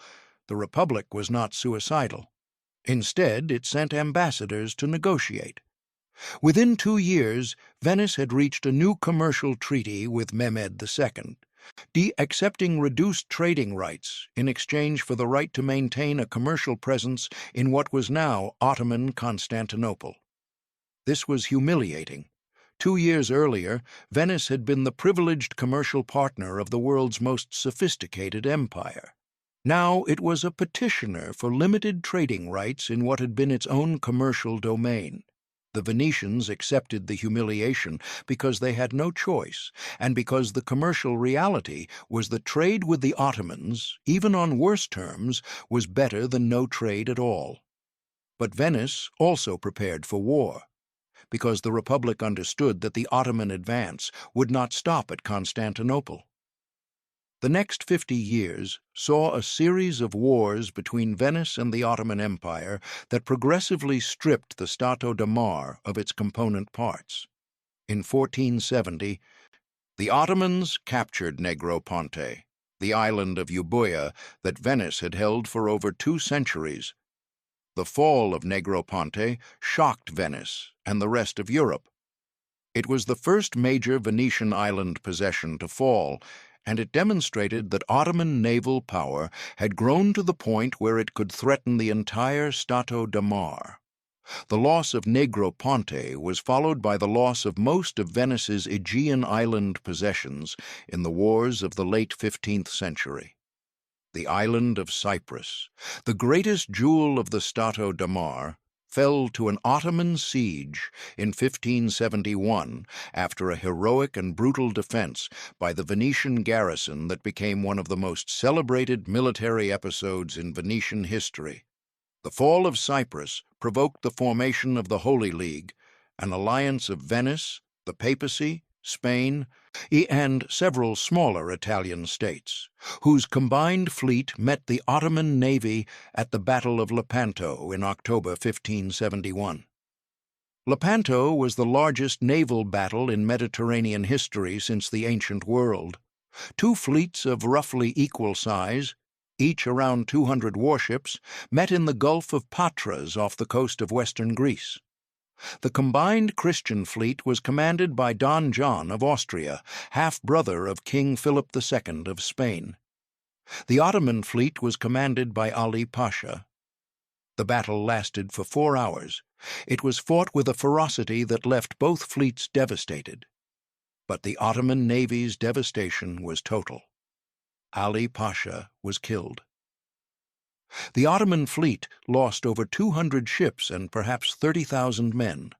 The Republic was not suicidal. Instead, it sent ambassadors to negotiate. Within 2 years, Venice had reached a new commercial treaty with Mehmed II, accepting reduced trading rights in exchange for the right to maintain a commercial presence in what was now Ottoman Constantinople. This was humiliating. 2 years earlier, Venice had been the privileged commercial partner of the world's most sophisticated empire. Now it was a petitioner for limited trading rights in what had been its own commercial domain. The Venetians accepted the humiliation because they had no choice, and because the commercial reality was that trade with the Ottomans, even on worse terms, was better than no trade at all. But Venice also prepared for war, because the Republic understood that the Ottoman advance would not stop at Constantinople. The next 50 years saw a series of wars between Venice and the Ottoman Empire that progressively stripped the Stato da Mar of its component parts. In 1470, the Ottomans captured Negroponte, the island of Euboea that Venice had held for over 2 centuries. The fall of Negroponte shocked Venice and the rest of Europe. It was the first major Venetian island possession to fall, and it demonstrated that Ottoman naval power had grown to the point where it could threaten the entire Stato da Mar. The loss of Negroponte was followed by the loss of most of Venice's Aegean island possessions in the wars of the late 15th century. The island of Cyprus, the greatest jewel of the Stato da Mar, fell to an Ottoman siege in 1571 after a heroic and brutal defense by the Venetian garrison that became one of the most celebrated military episodes in Venetian history. The fall of Cyprus provoked the formation of the Holy League, an alliance of Venice, the papacy, Spain, and several smaller Italian states, whose combined fleet met the Ottoman navy at the Battle of Lepanto in October 1571. Lepanto was the largest naval battle in Mediterranean history since the ancient world. Two fleets of roughly equal size, each around 200 warships, met in the Gulf of Patras off the coast of western Greece. The combined Christian fleet was commanded by Don John of Austria, half-brother of King Philip II of Spain. The Ottoman fleet was commanded by Ali Pasha. The battle lasted for 4 hours. It was fought with a ferocity that left both fleets devastated. But the Ottoman navy's devastation was total. Ali Pasha was killed. The Ottoman fleet lost over 200 ships and perhaps 30,000 men.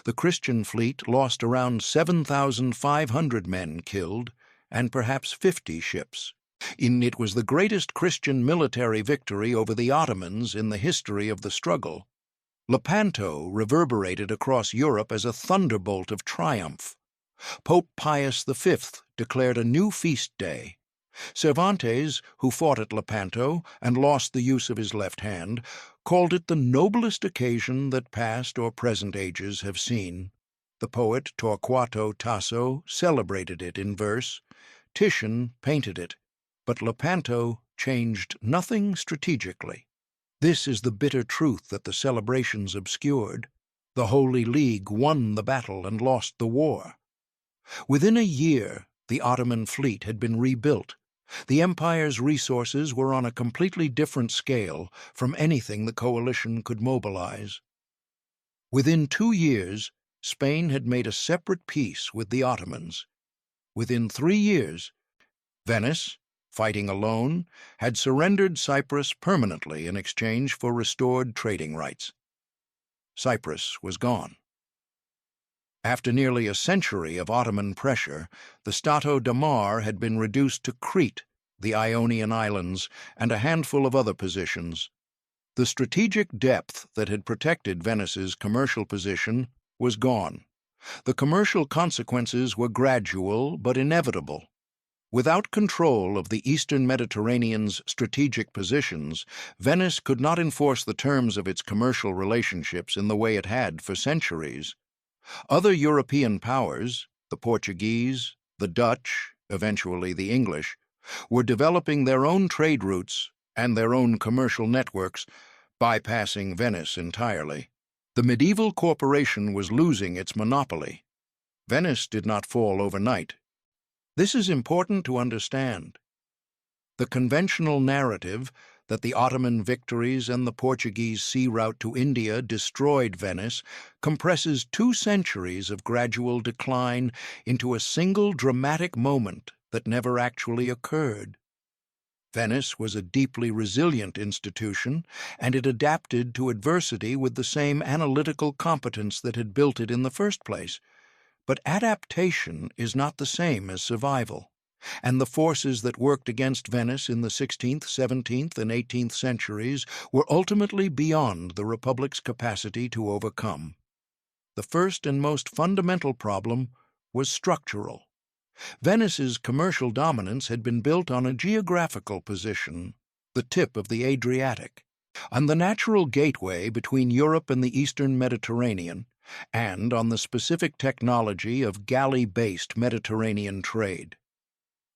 The Christian fleet lost around 7,500 men killed and perhaps 50 ships. It was the greatest Christian military victory over the Ottomans in the history of the struggle. Lepanto reverberated across Europe as a thunderbolt of triumph. Pope Pius V declared a new feast day. Cervantes, who fought at Lepanto and lost the use of his left hand, called it the noblest occasion that past or present ages have seen. The poet Torquato Tasso celebrated it in verse. Titian painted it, but Lepanto changed nothing strategically. This is the bitter truth that the celebrations obscured. The Holy League won the battle and lost the war. Within a year, the Ottoman fleet had been rebuilt. The empire's resources were on a completely different scale from anything the coalition could mobilize. Within 2 years, Spain had made a separate peace with the Ottomans. Within 3 years, Venice, fighting alone, had surrendered Cyprus permanently in exchange for restored trading rights. Cyprus was gone. After nearly a century of Ottoman pressure, the Stato da Mar had been reduced to Crete, the Ionian Islands, and a handful of other positions. The strategic depth that had protected Venice's commercial position was gone. The commercial consequences were gradual but inevitable. Without control of the eastern Mediterranean's strategic positions, Venice could not enforce the terms of its commercial relationships in the way it had for centuries. Other European powers, the Portuguese, the Dutch, eventually the English, were developing their own trade routes and their own commercial networks, bypassing Venice entirely. The medieval corporation was losing its monopoly. Venice did not fall overnight. This is important to understand. The conventional narrative that the Ottoman victories and the Portuguese sea route to India destroyed Venice compresses 2 centuries of gradual decline into a single dramatic moment that never actually occurred. Venice was a deeply resilient institution, and it adapted to adversity with the same analytical competence that had built it in the first place. But adaptation is not the same as survival, and the forces that worked against Venice in the 16th, 17th, and 18th centuries were ultimately beyond the Republic's capacity to overcome. The first and most fundamental problem was structural. Venice's commercial dominance had been built on a geographical position, the tip of the Adriatic, on the natural gateway between Europe and the eastern Mediterranean, and on the specific technology of galley-based Mediterranean trade.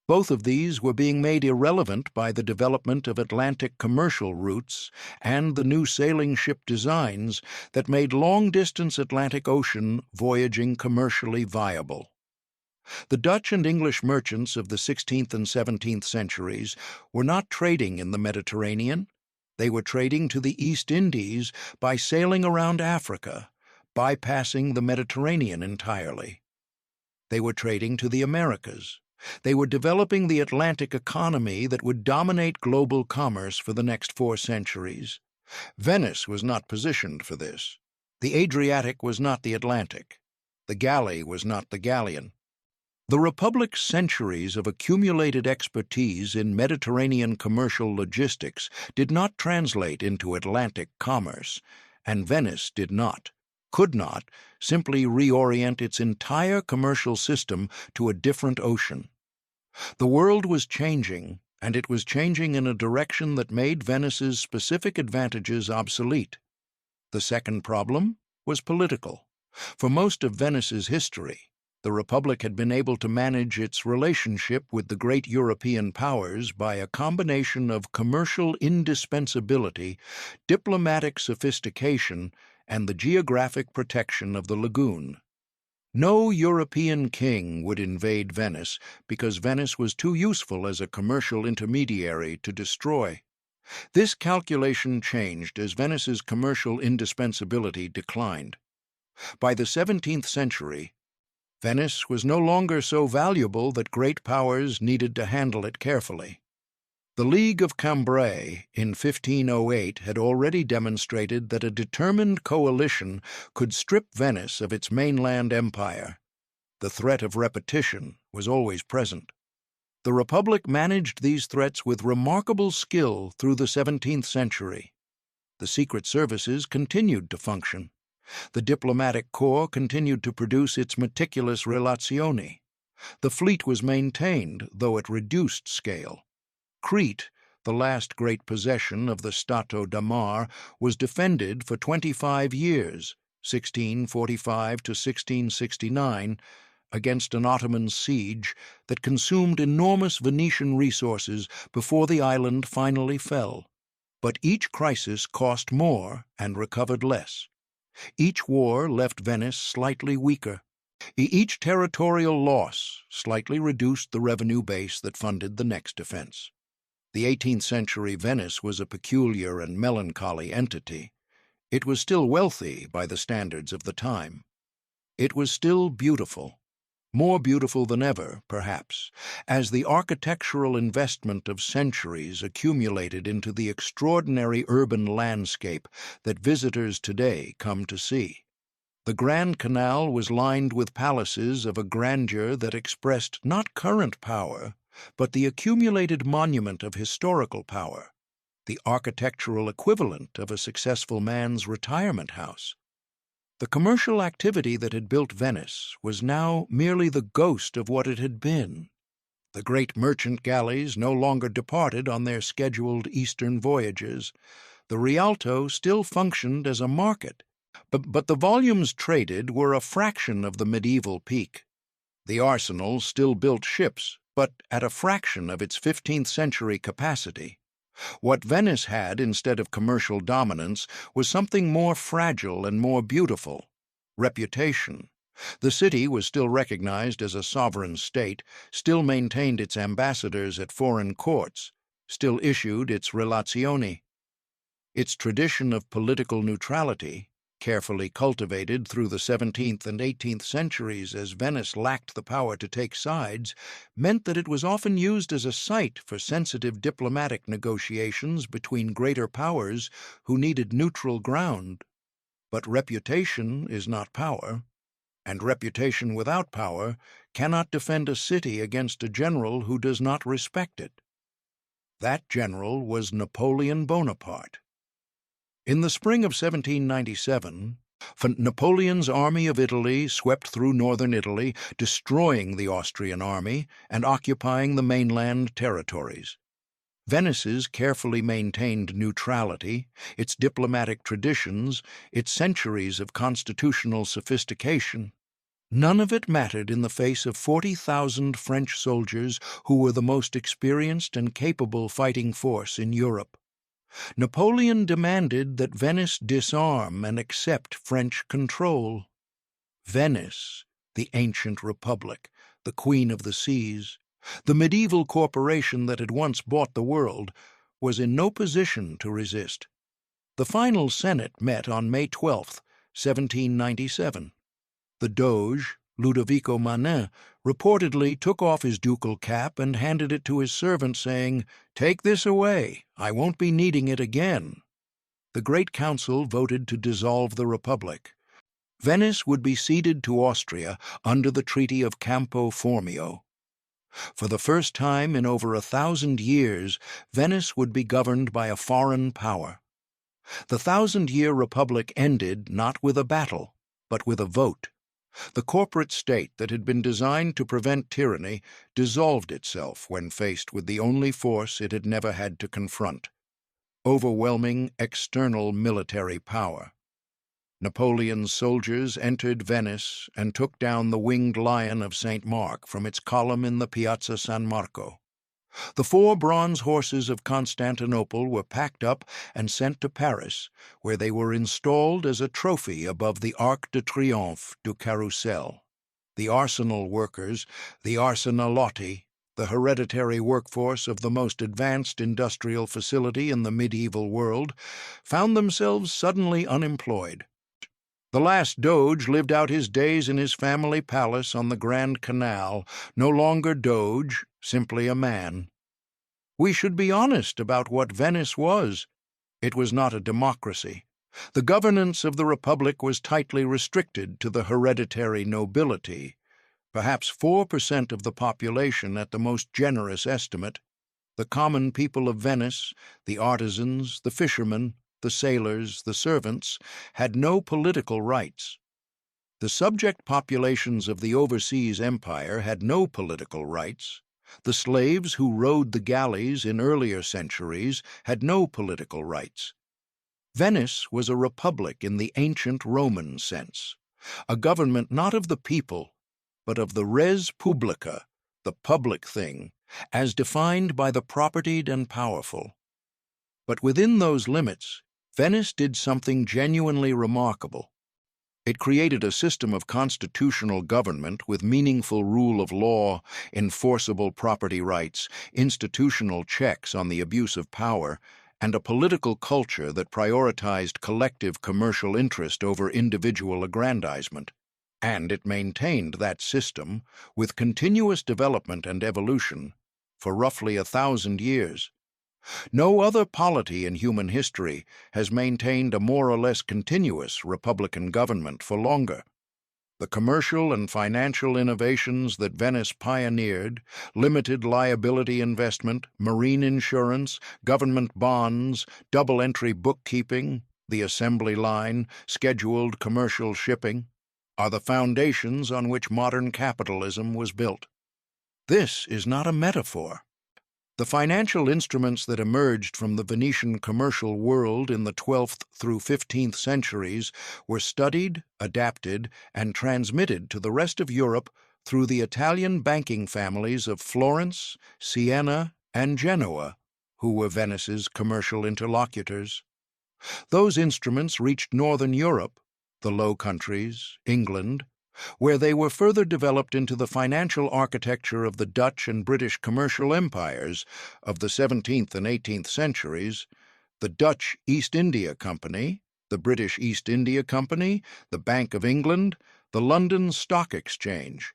Both of these were being made irrelevant by the development of Atlantic commercial routes and the new sailing ship designs that made long-distance Atlantic Ocean voyaging commercially viable. The Dutch and English merchants of the 16th and 17th centuries were not trading in the Mediterranean. They were trading to the East Indies by sailing around Africa, bypassing the Mediterranean entirely. They were trading to the Americas. They were developing the Atlantic economy that would dominate global commerce for the next 4 centuries. Venice was not positioned for this. The Adriatic was not the Atlantic. The galley was not the galleon. The Republic's centuries of accumulated expertise in Mediterranean commercial logistics did not translate into Atlantic commerce, and Venice did not, could not, simply reorient its entire commercial system to a different ocean. The world was changing, and it was changing in a direction that made Venice's specific advantages obsolete. The second problem was political. For most of Venice's history, the Republic had been able to manage its relationship with the great European powers by a combination of commercial indispensability, diplomatic sophistication, and the geographic protection of the lagoon. No European king would invade Venice because Venice was too useful as a commercial intermediary to destroy. This calculation changed as Venice's commercial indispensability declined. By the 17th century, Venice was no longer so valuable that great powers needed to handle it carefully. The League of Cambrai in 1508 had already demonstrated that a determined coalition could strip Venice of its mainland empire. The threat of repetition was always present. The Republic managed these threats with remarkable skill through the 17th century. The secret services continued to function. The diplomatic corps continued to produce its meticulous relazioni. The fleet was maintained, though at reduced scale. Crete, the last great possession of the Stato da Mar, was defended for 25 years, 1645 to 1669, against an Ottoman siege that consumed enormous Venetian resources before the island finally fell. But each crisis cost more and recovered less. Each war left Venice slightly weaker. Each territorial loss slightly reduced the revenue base that funded the next defense. The 18th century Venice was a peculiar and melancholy entity. It was still wealthy by the standards of the time. It was still beautiful, more beautiful than ever, perhaps, as the architectural investment of centuries accumulated into the extraordinary urban landscape that visitors today come to see. The Grand Canal was lined with palaces of a grandeur that expressed not current power, but the accumulated monument of historical power, the architectural equivalent of a successful man's retirement house. The commercial activity that had built Venice was now merely the ghost of what it had been. The great merchant galleys no longer departed on their scheduled eastern voyages. The Rialto still functioned as a market, but the volumes traded were a fraction of the medieval peak. The arsenal still built ships, but at a fraction of its 15th century capacity. What Venice had instead of commercial dominance was something more fragile and more beautiful: reputation. The city was still recognized as a sovereign state, still maintained its ambassadors at foreign courts, still issued its relazioni. Its tradition of political neutrality, carefully cultivated through the 17th and 18th centuries as Venice lacked the power to take sides, meant that it was often used as a site for sensitive diplomatic negotiations between greater powers who needed neutral ground. But reputation is not power, and reputation without power cannot defend a city against a general who does not respect it. That general was Napoleon Bonaparte. In the spring of 1797, Napoleon's army of Italy swept through northern Italy, destroying the Austrian army and occupying the mainland territories. Venice's carefully maintained neutrality, its diplomatic traditions, its centuries of constitutional sophistication, none of it mattered in the face of 40,000 French soldiers who were the most experienced and capable fighting force in Europe. Napoleon demanded that Venice disarm and accept French control. Venice, the ancient republic, the queen of the seas, the medieval corporation that had once bought the world, was in no position to resist. The final Senate met on May 12, 1797. The Doge, Ludovico Manin, reportedly took off his ducal cap and handed it to his servant, saying, "Take this away, I won't be needing it again." The Great Council voted to dissolve the Republic. Venice would be ceded to Austria under the Treaty of Campo Formio. For the first time in over 1,000 years, Venice would be governed by a foreign power. The 1,000-year republic ended not with a battle, but with a vote. The corporate state that had been designed to prevent tyranny dissolved itself when faced with the only force it had never had to confront: overwhelming external military power. Napoleon's soldiers entered Venice and took down the winged lion of St. Mark from its column in the Piazza San Marco. The 4 bronze horses of Constantinople were packed up and sent to Paris, where they were installed as a trophy above the Arc de Triomphe du Carrousel. The arsenal workers, the arsenalotti, the hereditary workforce of the most advanced industrial facility in the medieval world, found themselves suddenly unemployed. The last Doge lived out his days in his family palace on the Grand Canal, no longer Doge, simply a man. We should be honest about what Venice was. It was not a democracy. The governance of the Republic was tightly restricted to the hereditary nobility, perhaps 4% of the population at the most generous estimate. The common people of Venice, the artisans, the fishermen, the sailors, the servants, had no political rights. The subject populations of the overseas empire had no political rights. The slaves who rowed the galleys in earlier centuries had no political rights. Venice was a republic in the ancient Roman sense, a government not of the people, but of the res publica, the public thing, as defined by the propertied and powerful. But within those limits, Venice did something genuinely remarkable. It created a system of constitutional government with meaningful rule of law, enforceable property rights, institutional checks on the abuse of power, and a political culture that prioritized collective commercial interest over individual aggrandizement. And it maintained that system, with continuous development and evolution, for roughly 1,000 years. No other polity in human history has maintained a more or less continuous republican government for longer. The commercial and financial innovations that Venice pioneered, limited liability investment, marine insurance, government bonds, double-entry bookkeeping, the assembly line, scheduled commercial shipping, are the foundations on which modern capitalism was built. This is not a metaphor. The financial instruments that emerged from the Venetian commercial world in the 12th through 15th centuries were studied, adapted, and transmitted to the rest of Europe through the Italian banking families of Florence, Siena, and Genoa, who were Venice's commercial interlocutors. Those instruments reached northern Europe, the Low Countries, England, where they were further developed into the financial architecture of the Dutch and British commercial empires of the 17th and 18th centuries, the Dutch East India Company, the British East India Company, the Bank of England, the London Stock Exchange.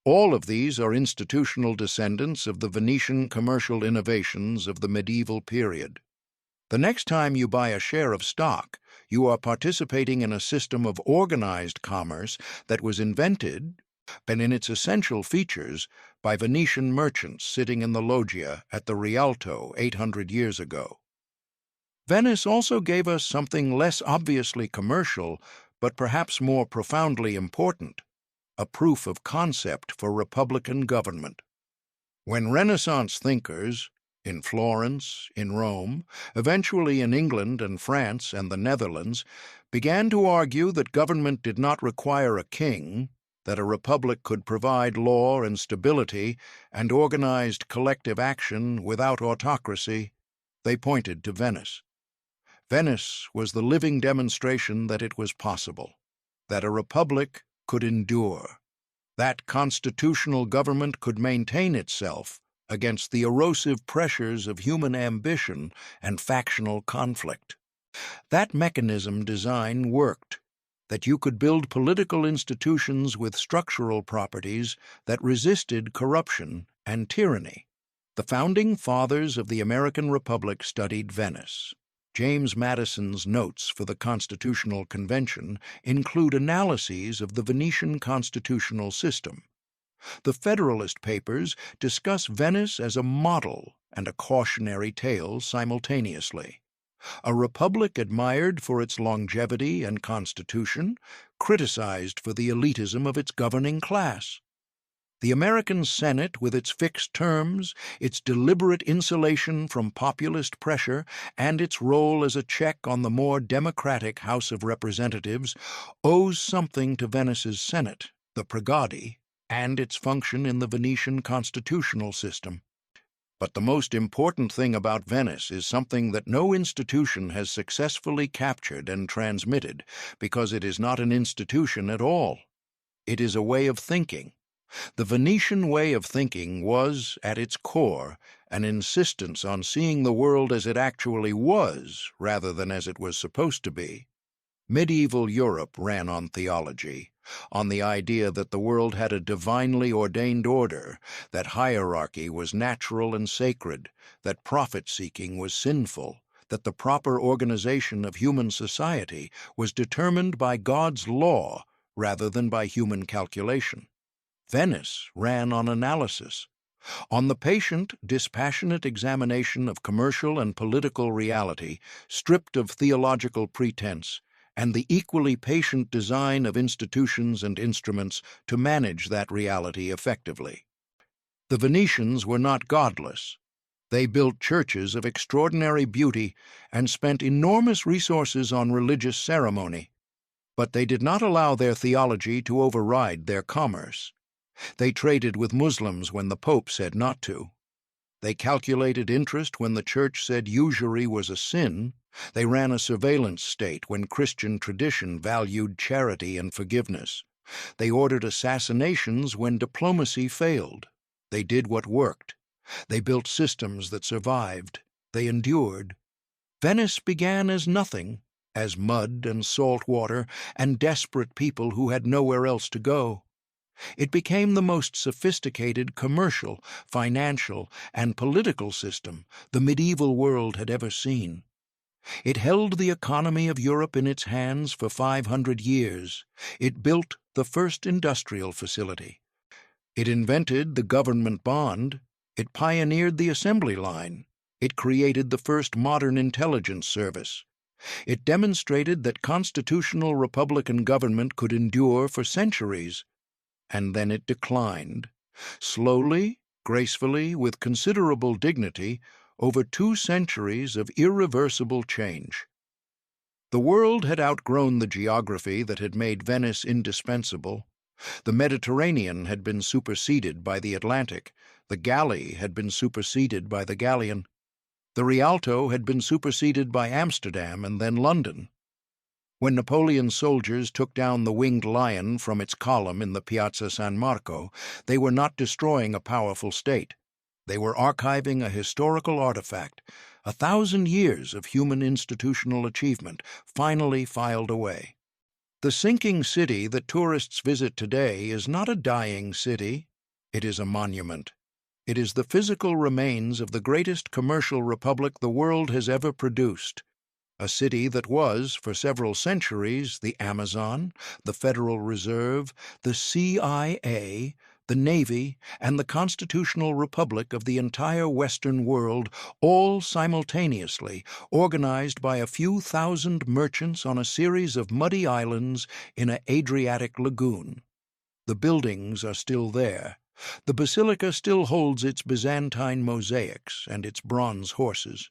All of these are institutional descendants of the Venetian commercial innovations of the medieval period. The next time you buy a share of stock, you are participating in a system of organized commerce that was invented, and in its essential features, by Venetian merchants sitting in the loggia at the Rialto 800 years ago. Venice also gave us something less obviously commercial, but perhaps more profoundly important: a proof of concept for republican government. When Renaissance thinkers, in Florence, in Rome, eventually in England and France and the Netherlands, began to argue that government did not require a king, that a republic could provide law and stability and organized collective action without autocracy, they pointed to Venice. Venice was the living demonstration that it was possible, that a republic could endure, that constitutional government could maintain itself against the erosive pressures of human ambition and factional conflict. That mechanism design worked, that you could build political institutions with structural properties that resisted corruption and tyranny. The founding fathers of the American Republic studied Venice. James Madison's notes for the Constitutional Convention include analyses of the Venetian constitutional system. The Federalist Papers discuss Venice as a model and a cautionary tale simultaneously. A republic admired for its longevity and constitution, criticized for the elitism of its governing class. The American Senate, with its fixed terms, its deliberate insulation from populist pressure, and its role as a check on the more democratic House of Representatives, owes something to Venice's Senate, the Pregadi, and its function in the Venetian constitutional system. But the most important thing about Venice is something that no institution has successfully captured and transmitted, because it is not an institution at all. It is a way of thinking. The Venetian way of thinking was, at its core, an insistence on seeing the world as it actually was, rather than as it was supposed to be. Medieval Europe ran on theology, on the idea that the world had a divinely ordained order, that hierarchy was natural and sacred, that profit-seeking was sinful, that the proper organization of human society was determined by God's law rather than by human calculation. Venice ran on analysis, on the patient, dispassionate examination of commercial and political reality, stripped of theological pretense, and the equally patient design of institutions and instruments to manage that reality effectively. The Venetians were not godless. They built churches of extraordinary beauty and spent enormous resources on religious ceremony, but they did not allow their theology to override their commerce. They traded with Muslims when the Pope said not to. They calculated interest when the Church said usury was a sin. They ran a surveillance state when Christian tradition valued charity and forgiveness. They ordered assassinations when diplomacy failed. They did what worked. They built systems that survived. They endured. Venice began as nothing, as mud and salt water and desperate people who had nowhere else to go. It became the most sophisticated commercial, financial, and political system the medieval world had ever seen. It held the economy of Europe in its hands for 500 years. It built the first industrial facility. It invented the government bond. It pioneered the assembly line. It created the first modern intelligence service. It demonstrated that constitutional republican government could endure for centuries. And then it declined, slowly, gracefully, with considerable dignity, over 2 centuries of irreversible change. The world had outgrown the geography that had made Venice indispensable. The Mediterranean had been superseded by the Atlantic. The galley had been superseded by the galleon. The Rialto had been superseded by Amsterdam and then London. When Napoleon's soldiers took down the winged lion from its column in the Piazza San Marco, they were not destroying a powerful state. They were archiving a historical artifact, 1,000 years of human institutional achievement finally filed away. The sinking city that tourists visit today is not a dying city. It is a monument. It is the physical remains of the greatest commercial republic the world has ever produced. A city that was, for several centuries, the Amazon, the Federal Reserve, the CIA, the Navy, and the constitutional republic of the entire Western world, all simultaneously, organized by a few thousand merchants on a series of muddy islands in an Adriatic lagoon. The buildings are still there. The basilica still holds its Byzantine mosaics and its bronze horses.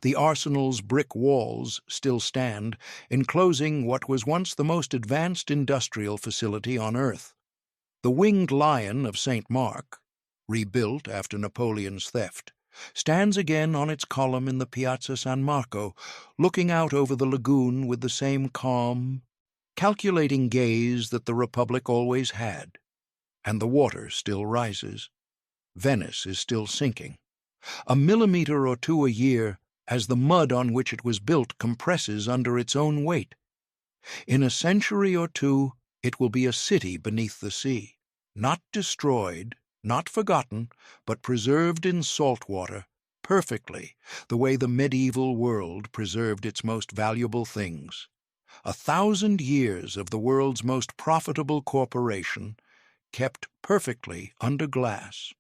The arsenal's brick walls still stand, enclosing what was once the most advanced industrial facility on Earth. The winged lion of St. Mark, rebuilt after Napoleon's theft, stands again on its column in the Piazza San Marco, looking out over the lagoon with the same calm, calculating gaze that the Republic always had. And the water still rises. Venice is still sinking. A millimeter or two a year as the mud on which it was built compresses under its own weight. In a century or two, it will be a city beneath the sea, not destroyed, not forgotten, but preserved in salt water, perfectly, the way the medieval world preserved its most valuable things. 1,000 years of the world's most profitable corporation, kept perfectly under glass.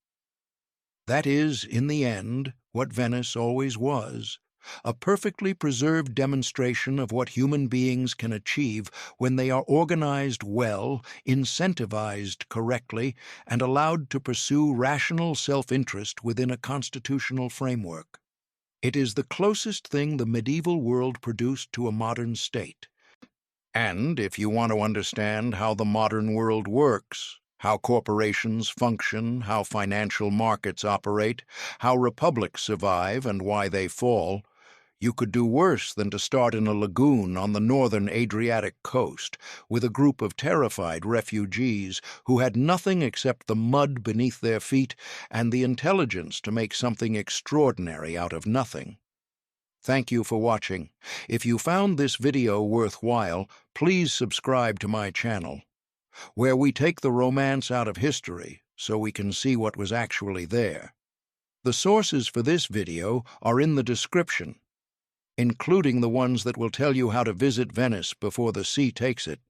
That is, in the end, what Venice always was, a perfectly preserved demonstration of what human beings can achieve when they are organized well, incentivized correctly, and allowed to pursue rational self-interest within a constitutional framework. It is the closest thing the medieval world produced to a modern state. And if you want to understand how the modern world works, how corporations function, how financial markets operate, how republics survive and why they fall, you could do worse than to start in a lagoon on the northern Adriatic coast with a group of terrified refugees who had nothing except the mud beneath their feet and the intelligence to make something extraordinary out of nothing. Thank you for watching. If you found this video worthwhile, please subscribe to my channel, where we take the romance out of history so we can see what was actually there. The sources for this video are in the description, including the ones that will tell you how to visit Venice before the sea takes it.